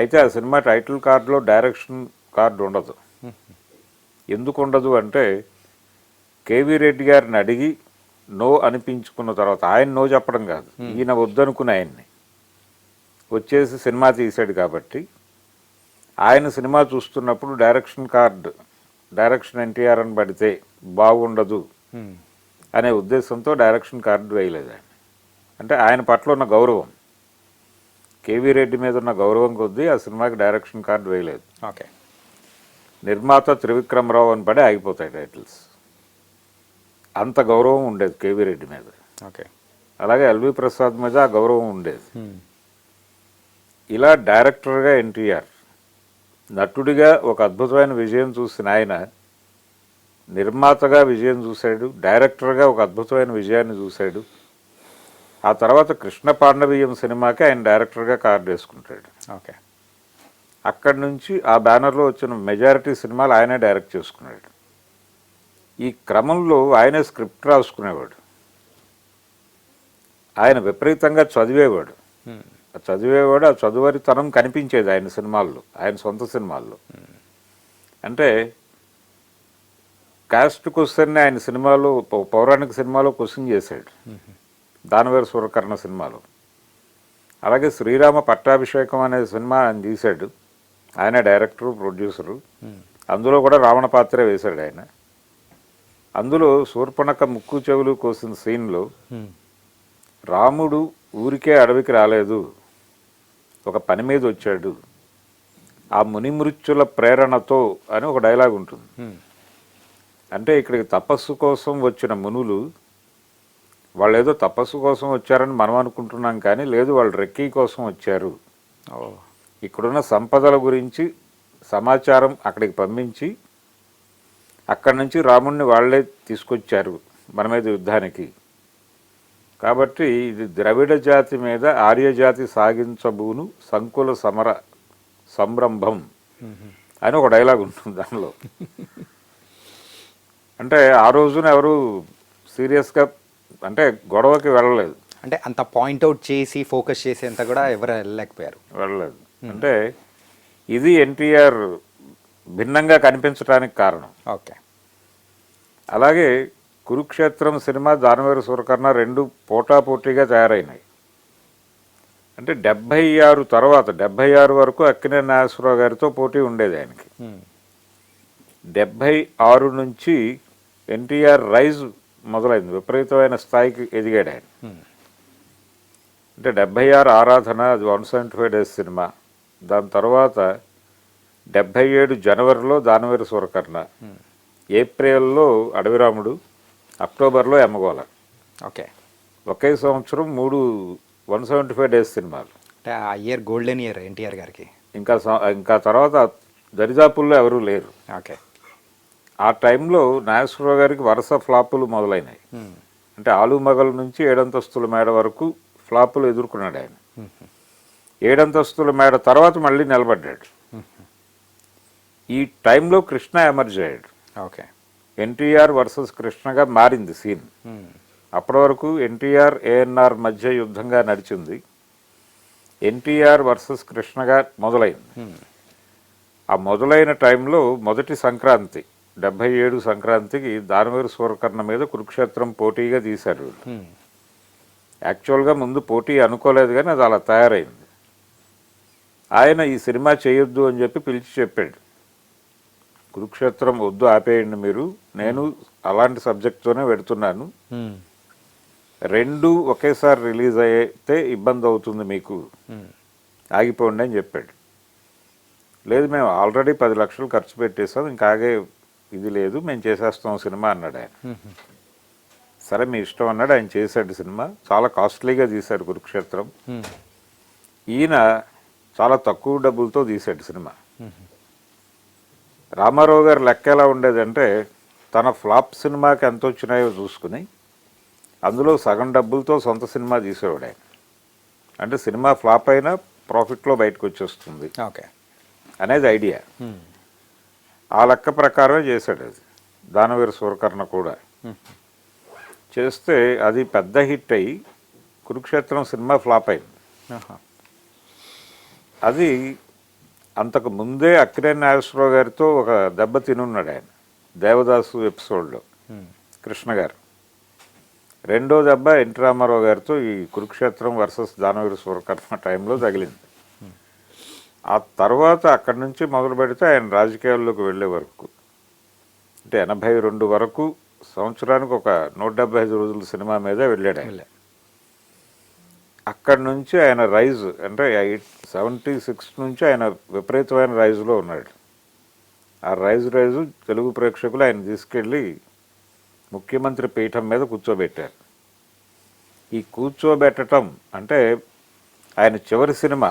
S1: అయితే ఆ సినిమా టైటిల్ కార్డులో డైరెక్షన్ కార్డు ఉండదు. ఎందుకు ఉండదు అంటే, కేవీ రెడ్డి గారిని అడిగి నో అనిపించుకున్న తర్వాత, ఆయన నో చెప్పడం కాదు, ఈయన వద్దనుకుని ఆయన్ని వచ్చేసి సినిమా తీశాడు కాబట్టి, ఆయన సినిమా చూస్తున్నప్పుడు డైరెక్షన్ కార్డు డైరెక్షన్ ఎన్టీఆర్ అని పడితే బాగుండదు అనే ఉద్దేశంతో డైరెక్షన్ కార్డు వేయలేదు ఆయన. అంటే ఆయన పట్ల ఉన్న గౌరవం, కేవీ రెడ్డి మీద ఉన్న గౌరవం కొద్దీ ఆ సినిమాకి డైరెక్షన్ కార్డు వేయలేదు.
S2: ఓకే.
S1: నిర్మాత త్రివిక్రమరావు అని పడి ఆగిపోతాయి టైటిల్స్. అంత గౌరవం ఉండేది కేవీ రెడ్డి మీద.
S2: ఓకే.
S1: అలాగే ఎల్వి ప్రసాద్ మీద ఆ గౌరవం ఉండేది. ఇలా డైరెక్టర్గా ఎన్టీఆర్, నటుడిగా ఒక అద్భుతమైన విజయం చూసిన ఆయన నిర్మాతగా విజయం చూశాడు, డైరెక్టర్గా ఒక అద్భుతమైన విజయాన్ని చూశాడు. ఆ తర్వాత కృష్ణ పాండవీయం సినిమాకి ఆయన డైరెక్టర్గా కార్డు వేసుకుంటాడు.
S2: ఓకే.
S1: అక్కడి నుంచి ఆ బ్యానర్లో వచ్చిన మెజారిటీ సినిమాలు ఆయనే డైరెక్ట్ చేసుకున్నాడు. ఈ క్రమంలో ఆయనే స్క్రిప్ట్ రాసుకునేవాడు. ఆయన విపరీతంగా చదివేవాడు. ఆ చదువరితనం కనిపించేది ఆయన సినిమాల్లో, ఆయన సొంత సినిమాల్లో. అంటే కాస్ట్ క్వశ్చన్ని ఆయన సినిమాలో, పౌరాణిక సినిమాలో క్వశ్చన్ చేశాడు, దానవేరు సూరకర్ణ సినిమాలో. అలాగే శ్రీరామ పట్టాభిషేకం అనే సినిమా ఆయన తీశాడు, ఆయన డైరెక్టరు ప్రొడ్యూసరు. అందులో కూడా రావణ పాత్రే వేశాడు ఆయన. అందులో శూర్పణఖ ముక్కు చెవులు కోసిన సీన్లో రాముడు ఊరికే అడవికి రాలేదు, ఒక పని మీద వచ్చాడు, ఆ మునిమృత్యుల ప్రేరణతో అని ఒక డైలాగ్ ఉంటుంది. అంటే ఇక్కడికి తపస్సు కోసం వచ్చిన మునులు, వాళ్ళు ఏదో తపస్సు కోసం వచ్చారని మనం అనుకుంటున్నాం, కానీ లేదు, వాళ్ళు రెక్కీ కోసం వచ్చారు. ఇక్కడున్న సంపదల గురించి సమాచారం అక్కడికి పంపించి అక్కడి నుంచి రాముణ్ణి వాళ్లే తీసుకొచ్చారు మన మీద యుద్ధానికి. కాబట్టి ఇది ద్రవిడ జాతి మీద ఆర్యజాతి సాగించబూను సంకుల సమర సంరంభం అని ఒక డైలాగ్ ఉంటుంది దానిలో. అంటే ఆ రోజున ఎవరు సీరియస్గా అంటే గొడవకి వెళ్ళలేదు,
S2: అంటే అంత పాయింట్అవుట్ చేసి ఫోకస్ చేసేంత కూడా ఎవరు వెళ్ళలేదు.
S1: అంటే ఇది ఎన్టీఆర్ భిన్నంగా కనిపించడానికి కారణం.
S2: ఓకే.
S1: అలాగే కురుక్షేత్రం సినిమా, దానవేరు సూరకర్ణ రెండు పోటాపోటీగా తయారైనాయి. అంటే 76 తర్వాత 76 వరకు అక్కినేని నాగేశ్వరరావు గారితో పోటీ ఉండేది ఆయనకి. 76 నుంచి ఎన్టీఆర్ రైజ్ మొదలైంది, విపరీతమైన స్థాయికి ఎదిగాడు ఆయన. అంటే 76 ఆరాధన, అది 175 డేస్ సినిమా. దాని తర్వాత 77 జనవరిలో దానవేరు సూరకర్ణ, ఏప్రిల్లో అడవిరాముడు, అక్టోబర్లో ఎమ్మగోళ.
S2: ఓకే.
S1: ఒకే సంవత్సరం 3 175 డేస్ సినిమాలు.
S2: అంటే ఆ ఇయర్ గోల్డెన్ ఇయర్ ఎన్టీఆర్ గారికి.
S1: ఇంకా తర్వాత దరిదాపుల్లో ఎవరూ లేరు.
S2: ఓకే.
S1: ఆ టైంలో నాగేశ్వరరావు గారికి వరుస ఫ్లాపులు మొదలైనాయి. అంటే ఆలుమగల్ నుంచి 7 అంతస్తుల మేడ వరకు ఫ్లాపులు ఎదుర్కొన్నాడు ఆయన. 7 అంతస్తుల మేడ తర్వాత మళ్ళీ నిలబడ్డాడు. ఈ టైంలో కృష్ణ ఎమర్జ్ అయ్యాడు.
S2: ఓకే.
S1: ఎన్టీఆర్ వర్సెస్ కృష్ణగా మారింది సీన్. అప్పటి వరకు ఎన్టీఆర్ ఏఎన్ఆర్ మధ్య యుద్ధంగా నడిచింది. ఎన్టీఆర్ వర్సెస్ కృష్ణగా మొదలైంది. ఆ మొదలైన టైంలో మొదటి సంక్రాంతి 77 సంక్రాంతికి దానవేరు సూరకర్ణ మీద కురుక్షేత్రం పోటీగా తీశారు. యాక్చువల్గా ముందు పోటీ అనుకోలేదు, కానీ అది అలా తయారైంది. ఆయన ఈ సినిమా చేయొద్దు అని చెప్పి పిలిచి చెప్పాడు, కురుక్షేత్రం వద్దు, ఆపేయండి మీరు, నేను అలాంటి సబ్జెక్ట్తోనే పెడుతున్నాను, 2 ఒకేసారి రిలీజ్ అయితే ఇబ్బంది అవుతుంది మీకు, ఆగిపోండి అని చెప్పాడు. లేదు, మేము ఆల్రెడీ 10 లక్షలు ఖర్చు పెట్టేసాం, ఇంకా ఆగే ఇది లేదు, మేము చేసేస్తాం సినిమా అన్నాడు ఆయన. సరే మీ ఇష్టం అన్నాడు. ఆయన చేశాడు సినిమా. చాలా కాస్ట్లీగా తీశాడు కురుక్షేత్రం. ఈయన చాలా తక్కువ డబ్బులతో తీశాడు సినిమా. రామారావు గారు లెక్క ఎలా ఉండేదంటే, తన ఫ్లాప్ సినిమాకి ఎంత వచ్చినాయో చూసుకుని అందులో సగం డబ్బులతో సొంత సినిమా తీసేవాడు ఆయన. అంటే సినిమా ఫ్లాప్ అయినా ప్రాఫిట్లో బయటకు వచ్చేస్తుంది
S2: ఓకే
S1: అనేది ఐడియా. ఆ లెక్క ప్రకారమే చేశాడు అది. దానవీర సూరకర్ణ కూడా చేస్తే అది పెద్ద హిట్ అయ్యి కురుక్షేత్రం సినిమా ఫ్లాప్ అయింది. అది అంతకు ముందే అక్కినేని నాగేశ్వరరావు గారితో ఒక దెబ్బ తినున్నాడు ఆయన దేవదాసు ఎపిసోడ్లో కృష్ణ గారు. రెండో దెబ్బ ఎన్టీ రామారావు గారితో ఈ కురుక్షేత్రం వర్సెస్ దానవీర సూరకర్ణ టైంలో తగిలింది. ఆ తర్వాత అక్కడి నుంచి మొదలు పెడితే ఆయన రాజకీయాల్లోకి వెళ్ళే వరకు, అంటే 82 వరకు సంవత్సరానికి ఒక 175 రోజుల సినిమా మీదే వెళ్ళాడు ఆయన. అక్కడి నుంచి ఆయన రైజ్, అంటే 76 నుంచి ఆయన విపరీతమైన రైజులో ఉన్నాడు. ఆ రైజు తెలుగు ప్రేక్షకులు ఆయన తీసుకెళ్ళి ముఖ్యమంత్రి పీఠం మీద కూర్చోబెట్టారు. ఈ కూర్చోబెట్టడం అంటే ఆయన చివరి సినిమా,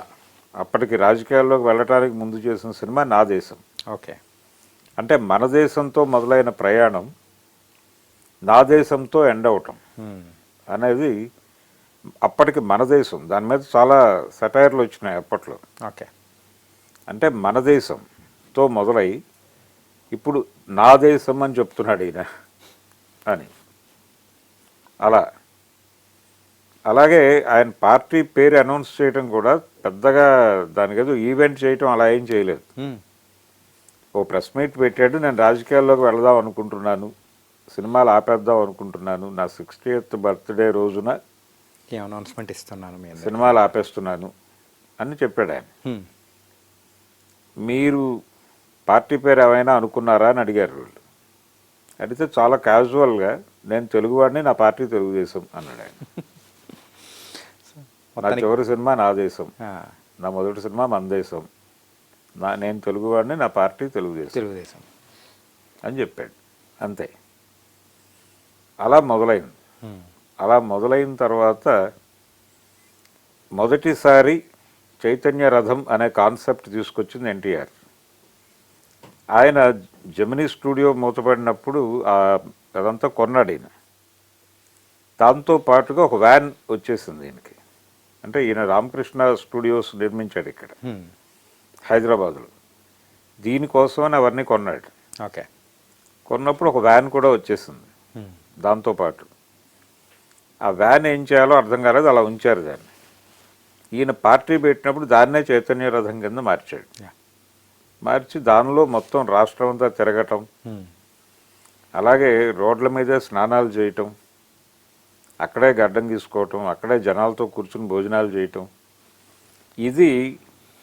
S1: అప్పటికి రాజకీయాల్లోకి వెళ్ళటానికి ముందు చేసిన సినిమా నా దేశం.
S2: ఓకే.
S1: అంటే మన దేశంతో మొదలైన ప్రయాణం నా దేశంతో ఎండ్ అవటం అనేది అప్పటికి మన దేశం. దాని మీద చాలా సెటైర్లు వచ్చినాయి అప్పట్లో.
S2: ఓకే. అంటే
S1: మన దేశంతో మొదలై ఇప్పుడు నా దేశం అని చెప్తున్నాడు ఈయన అని. అలాగే ఆయన పార్టీ పేరు అనౌన్స్ చేయడం కూడా పెద్దగా దానికి ఏదో ఈవెంట్ చేయటం అలా ఏం చేయలేదు. ఓ ప్రెస్ మీట్ పెట్టాడు, నేను రాజకీయాల్లోకి వెళదాం అనుకుంటున్నాను, సినిమాలు ఆపేద్దాం అనుకుంటున్నాను, నా 60th బర్త్డే రోజున
S2: అనౌన్స్మెంట్ ఇస్తున్నాను,
S1: సినిమాలు ఆపేస్తున్నాను అని చెప్పాడు ఆయన. మీరు పార్టీ పేరు ఏమైనా అనుకున్నారా అని అడిగారు వాళ్ళు. అడిగితే చాలా క్యాజువల్గా నేను తెలుగువాడిని, నా పార్టీ తెలుగుదేశం అన్నాడు ఆయన. నా చివరి సినిమా నా దేశం, నా మొదటి సినిమా మన దేశం, నేను తెలుగువాడిని, నా పార్టీ తెలుగుదేశం అని చెప్పాడు. అంతే. అలా మొదలైంది. అలా మొదలైన తర్వాత మొదటిసారి చైతన్య రథం అనే కాన్సెప్ట్ తీసుకొచ్చింది ఎన్టీఆర్. ఆయన జెమినీ స్టూడియో మూతపడినప్పుడు అదంతా కొన్నాడు ఈయన. దాంతో పాటుగా ఒక వ్యాన్ వచ్చేసింది ఈయనకి. అంటే ఈయన రామకృష్ణ స్టూడియోస్ నిర్మించాడు ఇక్కడ హైదరాబాద్లో. దీనికోసమని అవన్నీ కొన్నాడు.
S2: ఓకే.
S1: కొన్నప్పుడు ఒక వ్యాన్ కూడా వచ్చేసింది దాంతోపాటు. ఆ వ్యాన్ ఏం చేయాలో అర్థం కాలేదు, అలా ఉంచారు దాన్ని. ఈయన పార్టీ పెట్టినప్పుడు దాన్నే చైతన్య రథం కింద మార్చాడు. మార్చి దానిలో మొత్తం రాష్ట్రం అంతా తిరగటం, అలాగే రోడ్ల మీదే స్నానాలు చేయటం, అక్కడే గడ్డం తీసుకోవటం, అక్కడే జనాలతో కూర్చుని భోజనాలు చేయటం, ఇది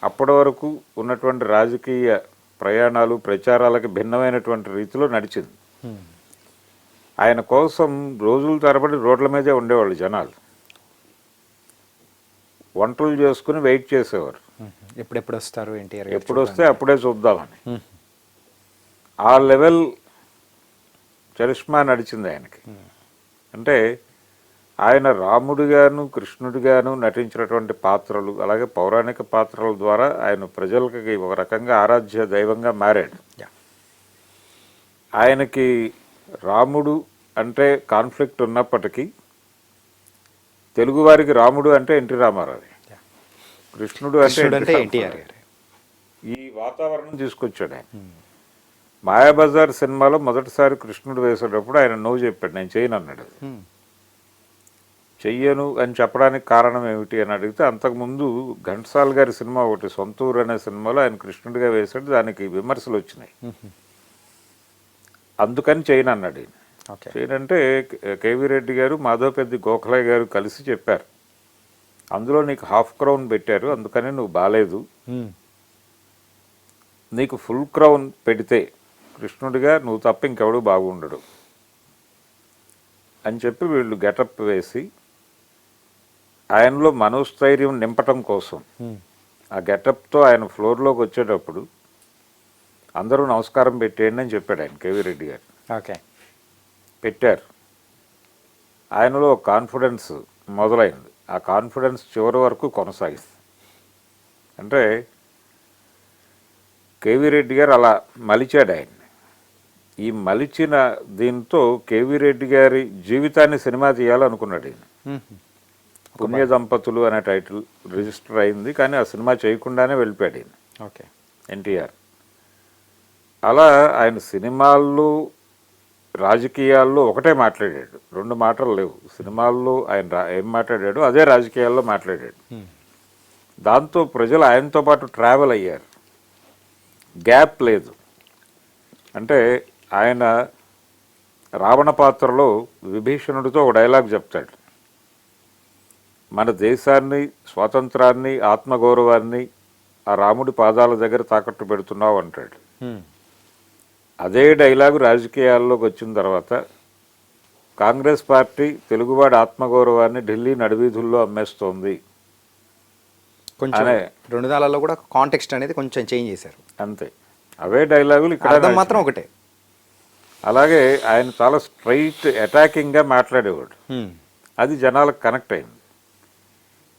S1: అప్పటి వరకు ఉన్నటువంటి రాజకీయ ప్రయాణాలు ప్రచారాలకు భిన్నమైనటువంటి రీతిలో నడిచింది. ఆయన కోసం రోజుల తరబడి రోడ్ల మీదే ఉండేవాళ్ళు జనాలు. వంటలు చేసుకుని వెయిట్ చేసేవారు,
S2: ఎప్పుడెప్పుడు వస్తారు ఎన్టీఆర్,
S1: ఎప్పుడు వస్తే అప్పుడే చూద్దామని. ఆ లెవెల్ చరిష్మా నడిచింది ఆయనకి. అంటే ఆయన రాముడిగాను కృష్ణుడిగాను నటించినటువంటి పాత్రలు, అలాగే పౌరాణిక పాత్రల ద్వారా ఆయన ప్రజలకి ఒక రకంగా ఆరాధ్య దైవంగా మారాడు. ఆయనకి రాముడు అంటే కాన్ఫ్లిక్ట్ ఉన్నప్పటికీ తెలుగువారికి రాముడు అంటే ఎన్టీ రామారావు, కృష్ణుడు అంటే
S2: ఎన్టీఆర్ గారు.
S1: ఈ వాతావరణం తీసుకొచ్చాడు ఆయన. మాయాబజార్ సినిమాలో మొదటిసారి కృష్ణుడు వేసేటప్పుడు ఆయన నో చెప్పాడు, నేను చేయను అన్నాడు. చెయ్యను అని చెప్పడానికి కారణం ఏమిటి అని అడిగితే, అంతకుముందు ఘంటసాల గారి సినిమా ఒకటి సొంతూరు అనే సినిమాలో ఆయన కృష్ణుడిగా వేశాడు, దానికి విమర్శలు వచ్చినాయి, అందుకని చేయను అన్నాడు ఈయన. చేయనంటే కేవీ రెడ్డి గారు, మాధవపెద్ది గోఖలే గారు కలిసి చెప్పారు, అందులో నీకు హాఫ్ క్రౌన్ పెట్టారు, అందుకని నువ్వు బాలేదు, నీకు ఫుల్ క్రౌన్ పెడితే కృష్ణుడిగా నువ్వు తప్ప ఇంకెవడు బాగుండడు అని చెప్పి వీళ్ళు గెటప్ వేసి ఆయనలో మనోస్థైర్యం నింపటం కోసం ఆ గెటప్తో ఆయన ఫ్లోర్లోకి వచ్చేటప్పుడు అందరూ నమస్కారం పెట్టేయండి అని చెప్పాడు ఆయన, కేవీ రెడ్డి గారు.
S2: ఓకే,
S1: పెట్టారు. ఆయనలో కాన్ఫిడెన్స్ మొదలైంది, ఆ కాన్ఫిడెన్స్ చివరి వరకు కొనసాగింది. అంటే కేవీ రెడ్డి గారు అలా మలిచాడు ఆయన్ని. ఈ మలిచిన దీంతో కేవీ రెడ్డి గారి జీవితాన్ని సినిమా తీయాలనుకున్నాడు ఈయన. పుణ్య దంపతులు అనే టైటిల్ రిజిస్టర్ అయింది, కానీ ఆ సినిమా చేయకుండానే వెళ్ళిపోయాడు ఈయన.
S2: ఓకే,
S1: ఎన్టీఆర్. అలా ఆయన సినిమాల్లో రాజకీయాల్లో ఒకటే మాట్లాడాడు, రెండు మాటలు లేవు. సినిమాల్లో ఆయన ఏం మాట్లాడాడు అదే రాజకీయాల్లో మాట్లాడాడు. దాంతో ప్రజలు ఆయనతో పాటు ట్రావెల్ అయ్యారు, గ్యాప్ లేదు. అంటే ఆయన రావణ పాత్రలో విభీషణుడితో ఒక డైలాగ్ చెప్తాడు, మన దేశాన్ని, స్వాతంత్రాన్ని, ఆత్మగౌరవాన్ని ఆ రాముడి పాదాల దగ్గర తాకట్టు పెడుతున్నావు అంటాడు. అదే డైలాగు రాజకీయాల్లోకి వచ్చిన తర్వాత కాంగ్రెస్ పార్టీ తెలుగువాడి ఆత్మగౌరవాన్ని ఢిల్లీ నడివీధుల్లో అమ్మేస్తోంది
S2: కొంచెం రెండు దాలలో కూడా కాంటెక్స్ట్ అనేది కొంచెం చేంజ్ చేశారు,
S1: అంతే. అవే డైలాగులు ఇక్కడ
S2: మాత్రం ఒకటే.
S1: అలాగే ఆయన చాలా స్ట్రైట్ అటాకింగ్గా మాట్లాడేవాడు, అది జనాలకు కనెక్ట్ అయింది.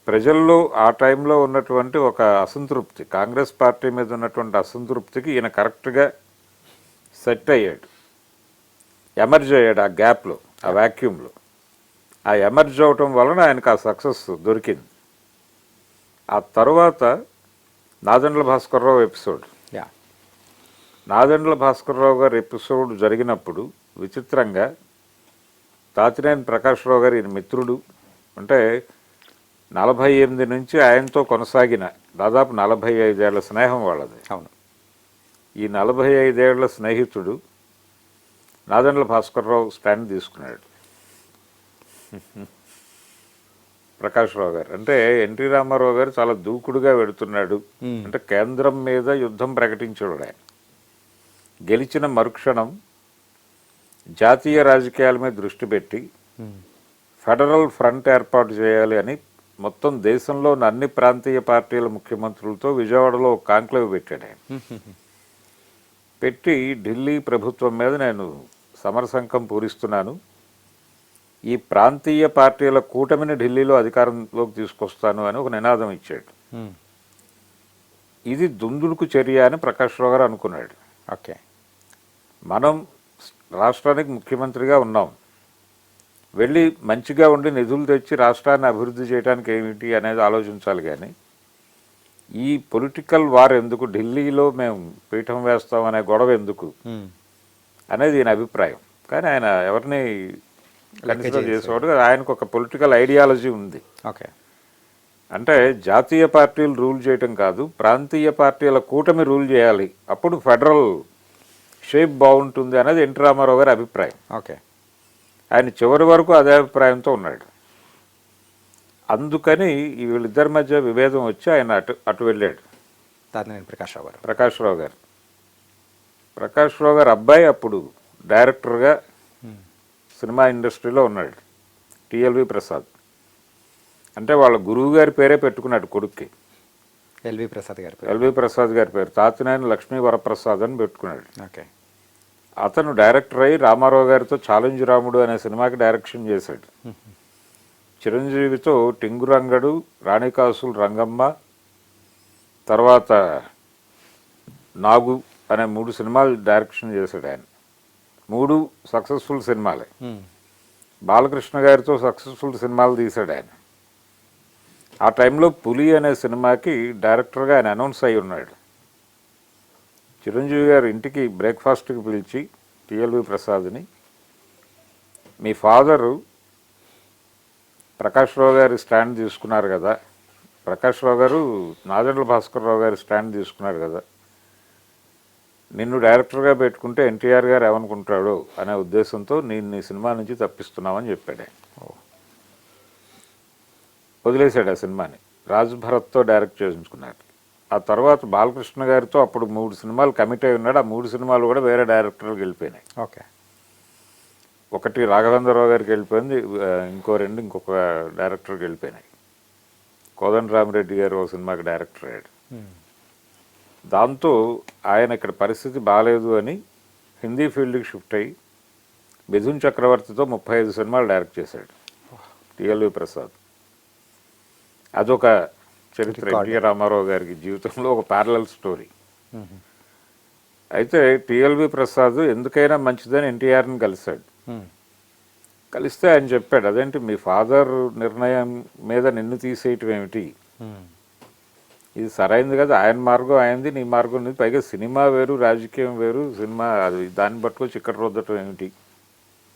S1: ప్రజల్లో ఆ టైంలో ఉన్నటువంటి ఒక అసంతృప్తి, కాంగ్రెస్ పార్టీ మీద ఉన్నటువంటి అసంతృప్తికి ఈయన కరెక్ట్గా సెట్ అయ్యాడు, ఎమర్జ్ అయ్యాడు ఆ గ్యాప్లో, ఆ వ్యాక్యూమ్లో. ఆ ఎమర్జ్ అవటం వలన ఆయనకు ఆ సక్సెస్ దొరికింది. ఆ తర్వాత నాదెండ్ల భాస్కర్రావు ఎపిసోడ్, నాదెండ్ల భాస్కర్రావు గారి ఎపిసోడ్ జరిగినప్పుడు విచిత్రంగా తాతినేని ప్రకాశ్రావు గారు ఈయన మిత్రుడు. అంటే 48 నుంచి ఆయనతో కొనసాగిన దాదాపు 45 ఏళ్ల స్నేహం వాళ్ళది.
S2: అవును.
S1: ఈ 45 ఏళ్ల స్నేహితుడు నాదెండ్ల భాస్కర్రావు స్టాండ్ తీసుకున్నాడు. ప్రకాశ్రావు గారు అంటే ఎన్టీ రామారావు గారు చాలా దూకుడుగా వెడుతున్నాడు, అంటే కేంద్రం మీద యుద్ధం ప్రకటించాడు ఆయన. గెలిచిన మరుక్షణం జాతీయ రాజకీయాల మీద దృష్టి పెట్టి ఫెడరల్ ఫ్రంట్ ఏర్పాటు చేయాలి అని మొత్తం దేశంలో ఉన్న అన్ని ప్రాంతీయ పార్టీల ముఖ్యమంత్రులతో విజయవాడలో ఒక కాంక్లేవ్ పెట్టాడు ఆయన. పెట్టి ఢిల్లీ ప్రభుత్వం మీద నేను సమరశంఖం పూరిస్తున్నాను, ఈ ప్రాంతీయ పార్టీల కూటమిని ఢిల్లీలో అధికారంలోకి తీసుకొస్తాను అని ఒక నినాదం ఇచ్చాడు. ఇది దుందుడుకు చర్య అని ప్రకాశ్రావు గారు అనుకున్నాడు.
S2: ఓకే,
S1: మనం రాష్ట్రానికి ముఖ్యమంత్రిగా ఉన్నాం, వెళ్ళి మంచిగా ఉండి నిధులు తెచ్చి రాష్ట్రాన్ని అభివృద్ధి చేయడానికి ఏమిటి అనేది ఆలోచించాలి, కానీ ఈ పొలిటికల్ వార్ ఎందుకు, ఢిల్లీలో మేము పీఠం వేస్తామనే గొడవ ఎందుకు అనేది ఈయన అభిప్రాయం. కానీ ఆయన ఎవరిని కన్సిడర్ చేసేవాడు, ఆయనకు ఒక పొలిటికల్ ఐడియాలజీ ఉంది.
S2: ఓకే,
S1: అంటే జాతీయ పార్టీలు రూల్ చేయటం కాదు, ప్రాంతీయ పార్టీల కూటమి రూల్ చేయాలి, అప్పుడు ఫెడరల్ షేప్ బాగుంటుంది అనేది ఎన్టీ రామారావు గారి అభిప్రాయం.
S2: ఓకే,
S1: ఆయన చివరి వరకు అదే అభిప్రాయంతో ఉన్నాడు. అందుకని వీళ్ళిద్దరి మధ్య విభేదం వచ్చి ఆయన అటు వెళ్ళాడు. ప్రకాశ్రావు గారు ప్రకాశ్రావు గారు అబ్బాయి అప్పుడు డైరెక్టర్గా సినిమా ఇండస్ట్రీలో ఉన్నాడు, టిఎల్వి ప్రసాద్. అంటే వాళ్ళ గురువు గారి పేరే పెట్టుకున్నాడు కొడుక్కి, ఎల్వి ప్రసాద్ గారి పేరు, తాతినేని లక్ష్మీ వరప్రసాద్ అని పెట్టుకున్నాడు.
S2: ఓకే,
S1: అతను డైరెక్టర్ అయ్యి రామారావు గారితో ఛాలెంజ్ రాముడు అనే సినిమాకి డైరెక్షన్ చేశాడు. చిరంజీవితో టింగురంగడు, రాణికాసులు రంగమ్మ, తర్వాత నాగు అనే 3 సినిమాలు డైరెక్షన్ చేశాడు ఆయన. 3 సక్సెస్ఫుల్ సినిమాలే. బాలకృష్ణ గారితో సక్సెస్ఫుల్ సినిమాలు తీశాడు ఆయన. ఆ టైంలో పులి అనే సినిమాకి డైరెక్టర్గా ఆయన అనౌన్స్ అయి ఉన్నాడు. చిరంజీవి గారు ఇంటికి బ్రేక్ఫాస్ట్కి పిలిచి టిఎల్వి ప్రసాద్ని, మీ ఫాదరు ప్రకాష్ రావు గారి స్టాండ్ తీసుకున్నారు కదా, ప్రకాష్ రావు గారు నాదెండ్ల భాస్కర్ రావు గారి స్టాండ్ తీసుకున్నారు కదా, నిన్ను డైరెక్టర్గా పెట్టుకుంటే ఎన్టీఆర్ గారు ఏమనుకుంటాడో అనే ఉద్దేశంతో నేను నీ సినిమా నుంచి తప్పిస్తున్నామని చెప్పాడు. వదిలేశాడు ఆ సినిమాని. రాజ్ భరత్తో డైరెక్ట్ చేయించుకున్నారు. ఆ తర్వాత బాలకృష్ణ గారితో అప్పుడు 3 సినిమాలు కమిట్ అయి ఉన్నాడు. ఆ 3 సినిమాలు కూడా వేరే డైరెక్టర్కి వెళ్ళిపోయినాయి.
S2: ఓకే.
S1: ఒకటి రాఘవేంద్రరావు గారికి వెళ్ళిపోయింది, ఇంకో 2 ఇంకొక డైరెక్టర్కి వెళ్ళిపోయినాయి. కోదండరామిరెడ్డి గారు ఒక సినిమాకి డైరెక్టర్ అయ్యాడు. దాంతో ఆయన ఇక్కడ పరిస్థితి బాగాలేదు అని హిందీ ఫీల్డ్కి షిఫ్ట్ అయ్యి మిథున్ చక్రవర్తితో 35 సినిమాలు డైరెక్ట్ చేశాడు టిఎల్వి ప్రసాద్. అదొక చరిత్ర ఎన్టీ రామారావు గారికి జీవితంలో ఒక ప్యారలల్ స్టోరీ. అయితే టిఎల్వి ప్రసాద్ ఎందుకైనా మంచిదని ఎన్టీఆర్ని కలిశాడు. కలిస్తే ఆయన చెప్పాడు, అదేంటి మీ ఫాదర్ నిర్ణయం మీద నిన్ను తీసేయటం ఏమిటి, ఇది సరైంది కదా, ఆయన మార్గం ఆయనది, నీ మార్గం నీది, పైగా సినిమా వేరు రాజకీయం వేరు, సినిమా అది దాన్ని పట్టుకొచ్చి ఇక్కడ రుద్దటం ఏమిటి,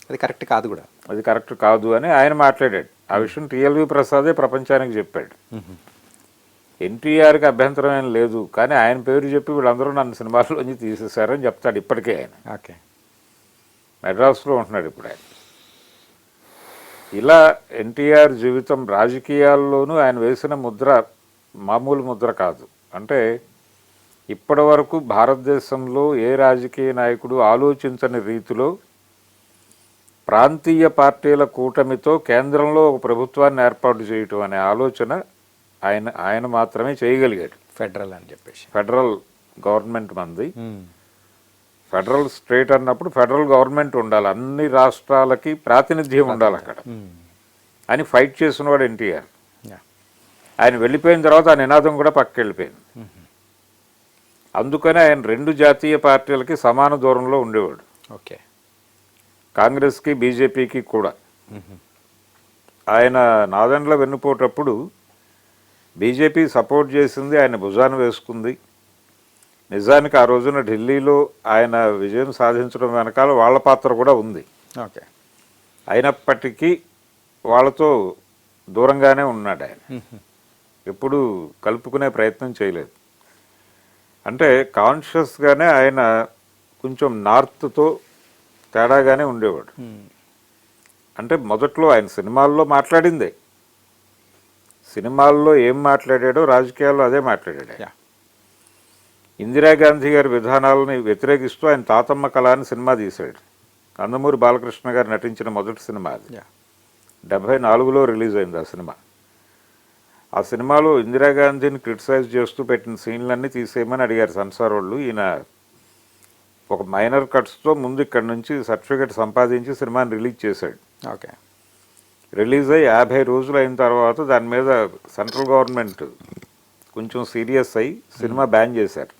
S2: అది కరెక్ట్ కాదు కూడా,
S1: అది కరెక్ట్ కాదు అని ఆయన మాట్లాడాడు. ఆ విషయం టిఎల్వి ప్రసాదే ప్రపంచానికి చెప్పాడు. ఎన్టీఆర్కి అభ్యంతరం ఏం లేదు, కానీ ఆయన పేరు చెప్పి వీళ్ళందరూ నన్ను సినిమాల్లోంచి తీసేశారని చెప్తాడు ఇప్పటికే ఆయన.
S2: ఓకే.
S1: మెడ్రాస్లో ఉంటున్నాడు ఇప్పుడు ఆయన. ఇలా ఎన్టీఆర్ జీవితం రాజకీయాల్లోనూ ఆయన వేసిన ముద్ర మామూలు ముద్ర కాదు. అంటే ఇప్పటి వరకు భారతదేశంలో ఏ రాజకీయ నాయకుడు ఆలోచించని రీతిలో ప్రాంతీయ పార్టీల కూటమితో కేంద్రంలో ఒక ప్రభుత్వాన్ని ఏర్పాటు చేయటం అనే ఆలోచన ఆయన మాత్రమే చేయగలిగాడు.
S2: ఫెడరల్ అని చెప్పేసి,
S1: ఫెడరల్ గవర్నమెంట్ మంది, ఫెడరల్ స్టేట్ అన్నప్పుడు ఫెడరల్ గవర్నమెంట్ ఉండాలి, అన్ని రాష్ట్రాలకి ప్రాతినిధ్యం ఉండాలి అక్కడ అని ఫైట్ చేసినవాడు ఎన్టీఆర్. ఆయన వెళ్ళిపోయిన తర్వాత ఆ నినాదం కూడా పక్కకి వెళ్ళిపోయింది. అందుకని ఆయన 2 జాతీయ పార్టీలకి సమాన దూరంలో ఉండేవాడు.
S2: ఓకే.
S1: కాంగ్రెస్కి బీజేపీకి కూడా. ఆయన నాదెండ్ల వెన్నుపోటప్పుడు బీజేపీ సపోర్ట్ చేసింది, ఆయన భుజాన వేసుకుంది. నిజానికి ఆ రోజున ఢిల్లీలో ఆయన విజయం సాధించడం వెనకాల వాళ్ళ పాత్ర కూడా ఉంది.
S2: ఓకే.
S1: అయినప్పటికీ వాళ్ళతో దూరంగానే ఉన్నాడు ఆయన, ఎప్పుడు కలుపుకునే ప్రయత్నం చేయలేదు. అంటే కాన్షియస్గానే ఆయన కొంచెం నార్త్తో తేడాగానే ఉండేవాడు. అంటే మొదట్లో ఆయన సినిమాల్లో మాట్లాడిందే, సినిమాల్లో ఏం మాట్లాడాడో రాజకీయాల్లో అదే మాట్లాడాడు. ఇందిరాగాంధీ గారి విధానాలని వ్యతిరేకిస్తూ ఆయన తాతమ్మ కళ అని సినిమా తీశాడు. నందమూరి బాలకృష్ణ గారు నటించిన మొదటి సినిమా అది. 74లో రిలీజ్ అయింది ఆ సినిమా. ఆ సినిమాలో ఇందిరాగాంధీని క్రిటిసైజ్ చేస్తూ పెట్టిన సీన్లన్నీ తీసేయమని అడిగారు సెన్సార్ వాళ్ళు. ఈయన ఒక మైనర్ కట్స్తో ముందు ఇక్కడ నుంచి సర్టిఫికెట్ సంపాదించి సినిమాని రిలీజ్ చేశాడు.
S2: ఓకే.
S1: రిలీజ్ అయ్యి 50 రోజులు అయిన తర్వాత దాని మీద సెంట్రల్ గవర్నమెంట్ కొంచెం సీరియస్ అయ్యి సినిమా బ్యాన్ చేశారు.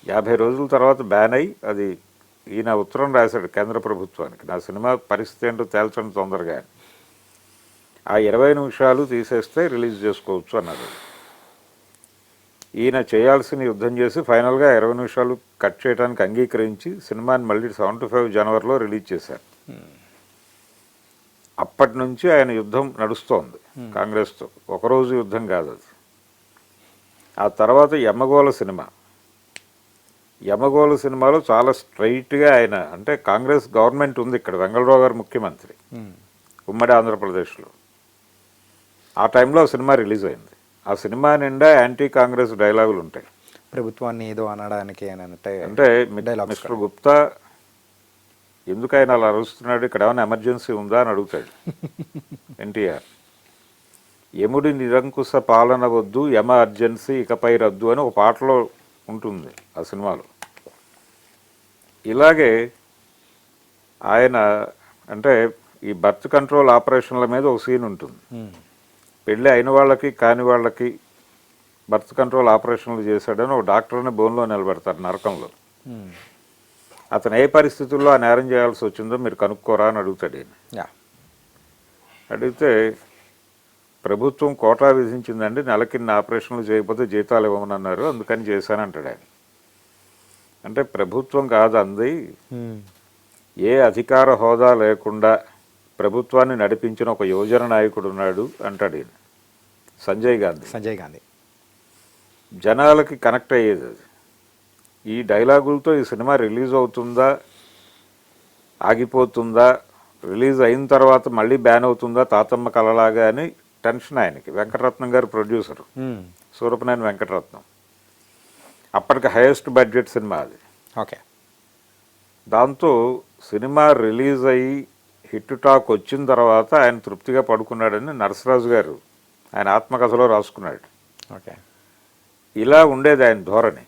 S1: 50 రోజుల తర్వాత బ్యాన్ అయ్యి అది ఈయన ఉత్తరం రాశాడు కేంద్ర ప్రభుత్వానికి, నా సినిమా పరిస్థితి ఏంటో తేల్చండి తొందరగా, ఆ 20 నిమిషాలు తీసేస్తే రిలీజ్ చేసుకోవచ్చు అన్నారు. ఈయన చేయాల్సిన యుద్ధం చేసి ఫైనల్గా 20 నిమిషాలు కట్ చేయడానికి అంగీకరించి సినిమాని మళ్ళీ 75 జనవరిలో రిలీజ్ చేశారు. అప్పటి నుంచి ఆయన యుద్ధం నడుస్తోంది కాంగ్రెస్తో. ఒకరోజు యుద్ధం కాదు అది. ఆ తర్వాత యమగోళ సినిమాలో చాలా స్ట్రైట్గా ఆయన, అంటే కాంగ్రెస్ గవర్నమెంట్ ఉంది ఇక్కడ, వెంగళరావు గారు ముఖ్యమంత్రి ఉమ్మడి ఆంధ్రప్రదేశ్లో. ఆ టైంలో ఆ సినిమా రిలీజ్ అయింది. ఆ సినిమా నిండా యాంటీ కాంగ్రెస్ డైలాగులు ఉంటాయి.
S2: ప్రభుత్వాన్ని ఏదో అనడానికి
S1: అంటే మిస్టర్ గుప్తా ఎందుకు ఆయన అలా అరుస్తున్నాడు, ఇక్కడ ఏమైనా ఎమర్జెన్సీ ఉందా అని అడుగుతాడు ఎన్టీఆర్. యముడి నిరంకుశ పాలన వద్దు, యమ అర్జెన్సీ ఇకపై రద్దు అని ఒక పాటలో ఉంటుంది ఆ సినిమాలో. ఇలాగే ఆయన అంటే ఈ బర్త్ కంట్రోల్ ఆపరేషన్ల మీద ఒక సీన్ ఉంటుంది. పెళ్ళి అయిన వాళ్ళకి కాని వాళ్ళకి బర్త్ కంట్రోల్ ఆపరేషన్లు చేశాడని ఒక డాక్టర్ని బోన్లో నిలబెడతారు నరకంలో. అతను ఏ పరిస్థితుల్లో ఆ నేరం చేయాల్సి వచ్చిందో మీరు కనుక్కోరా అని అడుగుతాడు ఈయన. అడిగితే ప్రభుత్వం కోటా విధించిందండి, నెలకిన్ని ఆపరేషన్లు చేయకపోతే జీతాలు ఇవ్వమని అన్నారు, అందుకని చేశానంటాడు ఆయన. అంటే ప్రభుత్వం కాదు అంది, ఏ అధికార హోదా లేకుండా ప్రభుత్వాన్ని నడిపించిన ఒక యువజన నాయకుడు ఉన్నాడు అంటాడు ఈయన. సంజయ్ గాంధీ. జనాలకి కనెక్ట్ అయ్యేది అది. ఈ డైలాగులతో ఈ సినిమా రిలీజ్ అవుతుందా, ఆగిపోతుందా, రిలీజ్ అయిన తర్వాత మళ్ళీ బ్యాన్ అవుతుందా తాతమ్మ కలలాగా అని టెన్షన్ ఆయనకి. వెంకటరత్నం గారు ప్రొడ్యూసరు, సూరపనేని వెంకటరత్నం. అప్పటికి హైయెస్ట్ బడ్జెట్ సినిమా అది.
S2: ఓకే.
S1: దాంతో సినిమా రిలీజ్ అయ్యి హిట్ టాక్ వచ్చిన తర్వాత ఆయన తృప్తిగా పడుకున్నాడని నరసరాజు గారు ఆయన ఆత్మకథలో రాసుకున్నాడు.
S2: ఓకే.
S1: ఇలా ఉండేది ఆయన ధోరణి.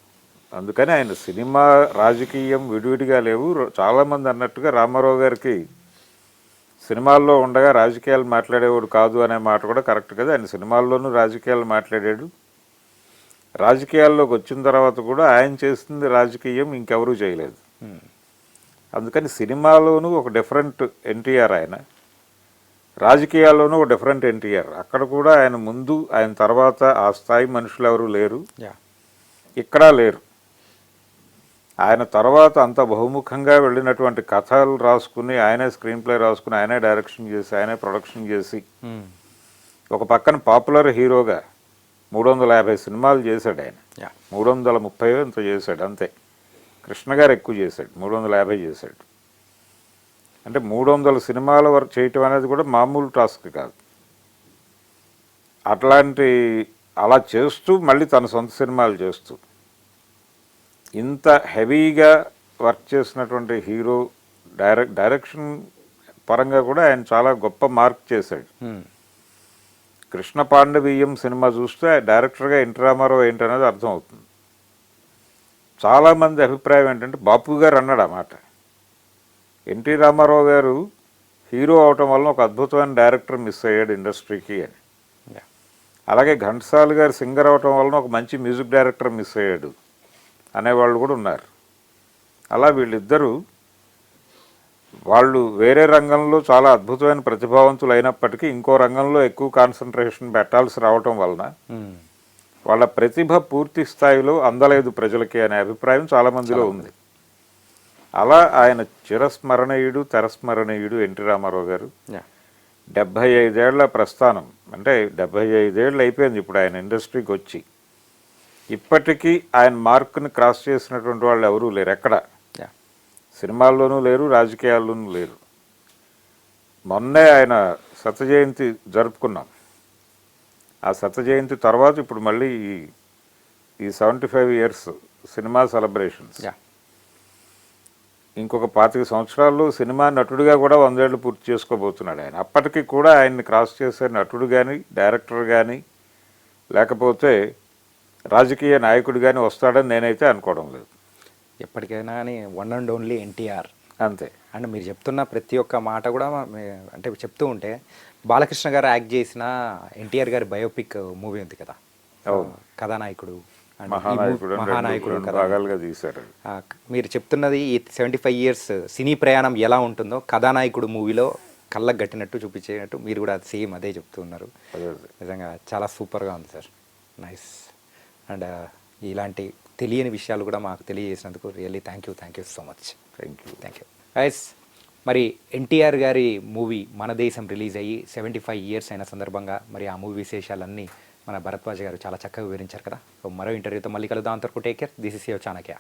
S1: అందుకని ఆయన సినిమా రాజకీయం విడివిడిగా లేవు. చాలామంది అన్నట్టుగా రామారావు గారికి సినిమాల్లో ఉండగా రాజకీయాలు మాట్లాడేవాడు కాదు అనే మాట కూడా కరెక్ట్ కదా. ఆయన సినిమాల్లోనూ రాజకీయాలు మాట్లాడాడు. రాజకీయాల్లోకి వచ్చిన తర్వాత కూడా ఆయన చేస్తుంది రాజకీయం ఇంకెవరూ చేయలేదు. అందుకని సినిమాలోనూ ఒక డిఫరెంట్ ఎన్టీఆర్, ఆయన రాజకీయాల్లోనూ ఒక డిఫరెంట్ ఎన్టీఆర్. అక్కడ కూడా ఆయన ముందు ఆయన తర్వాత ఆ స్థాయి మనుషులు ఎవరు లేరు, ఇక్కడ లేరు. ఆయన తర్వాత అంత బహుముఖంగా వెళ్ళినటువంటి కథలు రాసుకుని ఆయనే స్క్రీన్ ప్లే రాసుకుని ఆయనే డైరెక్షన్ చేసి ఆయనే ప్రొడక్షన్ చేసి ఒక పక్కన పాపులర్ హీరోగా 350 సినిమాలు చేశాడు ఆయన. 330 ఇంత చేశాడు అంతే. కృష్ణ గారు ఎక్కువ చేశాడు, 350 చేశాడు. అంటే 300 సినిమాల వరకు చేయటం అనేది కూడా మామూలు టాస్క్ కాదు. అలా చేస్తూ మళ్ళీ తన సొంత సినిమాలు చేస్తూ ఇంత హెవీగా వర్క్ చేసినటువంటి హీరో డైరెక్షన్ పరంగా కూడా ఆయన చాలా గొప్ప మార్క్ చేశాడు. కృష్ణ పాండవీయం సినిమా చూస్తే డైరెక్టర్గా ఎన్టీ రామారావు ఏంటనేది అర్థమవుతుంది. చాలామంది అభిప్రాయం ఏంటంటే బాపు గారు అన్నాడు ఆ మాట, ఎన్టీ రామారావు గారు హీరో అవటం వల్ల ఒక అద్భుతమైన డైరెక్టర్ మిస్ అయ్యాడు ఇండస్ట్రీకి అని. అలాగే ఘంటసాల గారు సింగర్ అవటం వలన ఒక మంచి మ్యూజిక్ డైరెక్టర్ మిస్ అయ్యాడు అనేవాళ్ళు కూడా ఉన్నారు. అలా వీళ్ళిద్దరూ వాళ్ళు వేరే రంగంలో చాలా అద్భుతమైన ప్రతిభావంతులు అయినప్పటికీ ఇంకో రంగంలో ఎక్కువ కాన్సన్ట్రేషన్ పెట్టాల్సి రావటం వలన వాళ్ళ ప్రతిభ పూర్తి స్థాయిలో అందలేదు ప్రజలకి అనే అభిప్రాయం చాలామందిలో ఉంది. అలా ఆయన చిరస్మరణీయుడు, తెరస్మరణీయుడు ఎన్టీ రామారావు గారు. 75 ఏళ్ల ప్రస్థానం, అంటే 75 ఏళ్ళు అయిపోయింది ఇప్పుడు ఆయన ఇండస్ట్రీకి వచ్చి. ఇప్పటికీ ఆయన మార్కుని క్రాస్ చేసినటువంటి వాళ్ళు ఎవరూ లేరు, ఎక్కడ సినిమాల్లోనూ లేరు, రాజకీయాల్లోనూ లేరు. మొన్నే ఆయన శత జయంతి జరుపుకున్నాం. ఆ శత జయంతి తర్వాత ఇప్పుడు మళ్ళీ ఈ 75 ఇయర్స్ సినిమా సెలబ్రేషన్స్. ఇంకొక 25 సంవత్సరాల్లో సినిమా నటుడిగా కూడా 100 ఏళ్ళు పూర్తి చేసుకోబోతున్నాడు ఆయన. అప్పటికి కూడా ఆయన్ని క్రాస్ చేసే నటుడు కానీ, డైరెక్టర్ కానీ, లేకపోతే రాజకీయ నాయకుడు కానీ వస్తాడని నేనైతే అనుకోవడం లేదు.
S2: ఎప్పటికైనా అని వన్ అండ్ ఓన్లీ ఎన్టీఆర్
S1: అంతే.
S2: అండ్ మీరు చెప్తున్న ప్రతి ఒక్క మాట కూడా అంటే చెప్తూ ఉంటే బాలకృష్ణ గారు యాక్ట్ చేసిన ఎన్టీఆర్ గారి బయోపిక్ మూవీ ఉంది కదా, కథానాయకుడు మహానాయకుడు
S1: భాగాలుగా తీశారు.
S2: మీరు చెప్తున్నది ఈ 75 ఇయర్స్ సినీ ప్రయాణం ఎలా ఉంటుందో కథానాయకుడు మూవీలో కళ్ళకు గట్టినట్టు చూపించేటట్టు మీరు కూడా సేమ్ అదే చెప్తున్నారు. నిజంగా చాలా సూపర్గా ఉంది సార్, నైస్. అండ్ ఇలాంటి తెలియని విషయాలు కూడా మాకు తెలియజేసినందుకు really thank you so much. Thank you guys. మరి ఎన్టీఆర్ గారి మూవీ మన దేశం రిలీజ్ అయ్యి 75 ఇయర్స్ అయిన సందర్భంగా మరి ఆ మూవీ విశేషాలన్నీ మన భరద్వాజ్ గారు చాలా చక్కగా వివరించారు కదా. సో మరో ఇంటర్వ్యూతో మళ్ళీ కలుద్దాం. అంతవరకు take care. This is your Chanakya.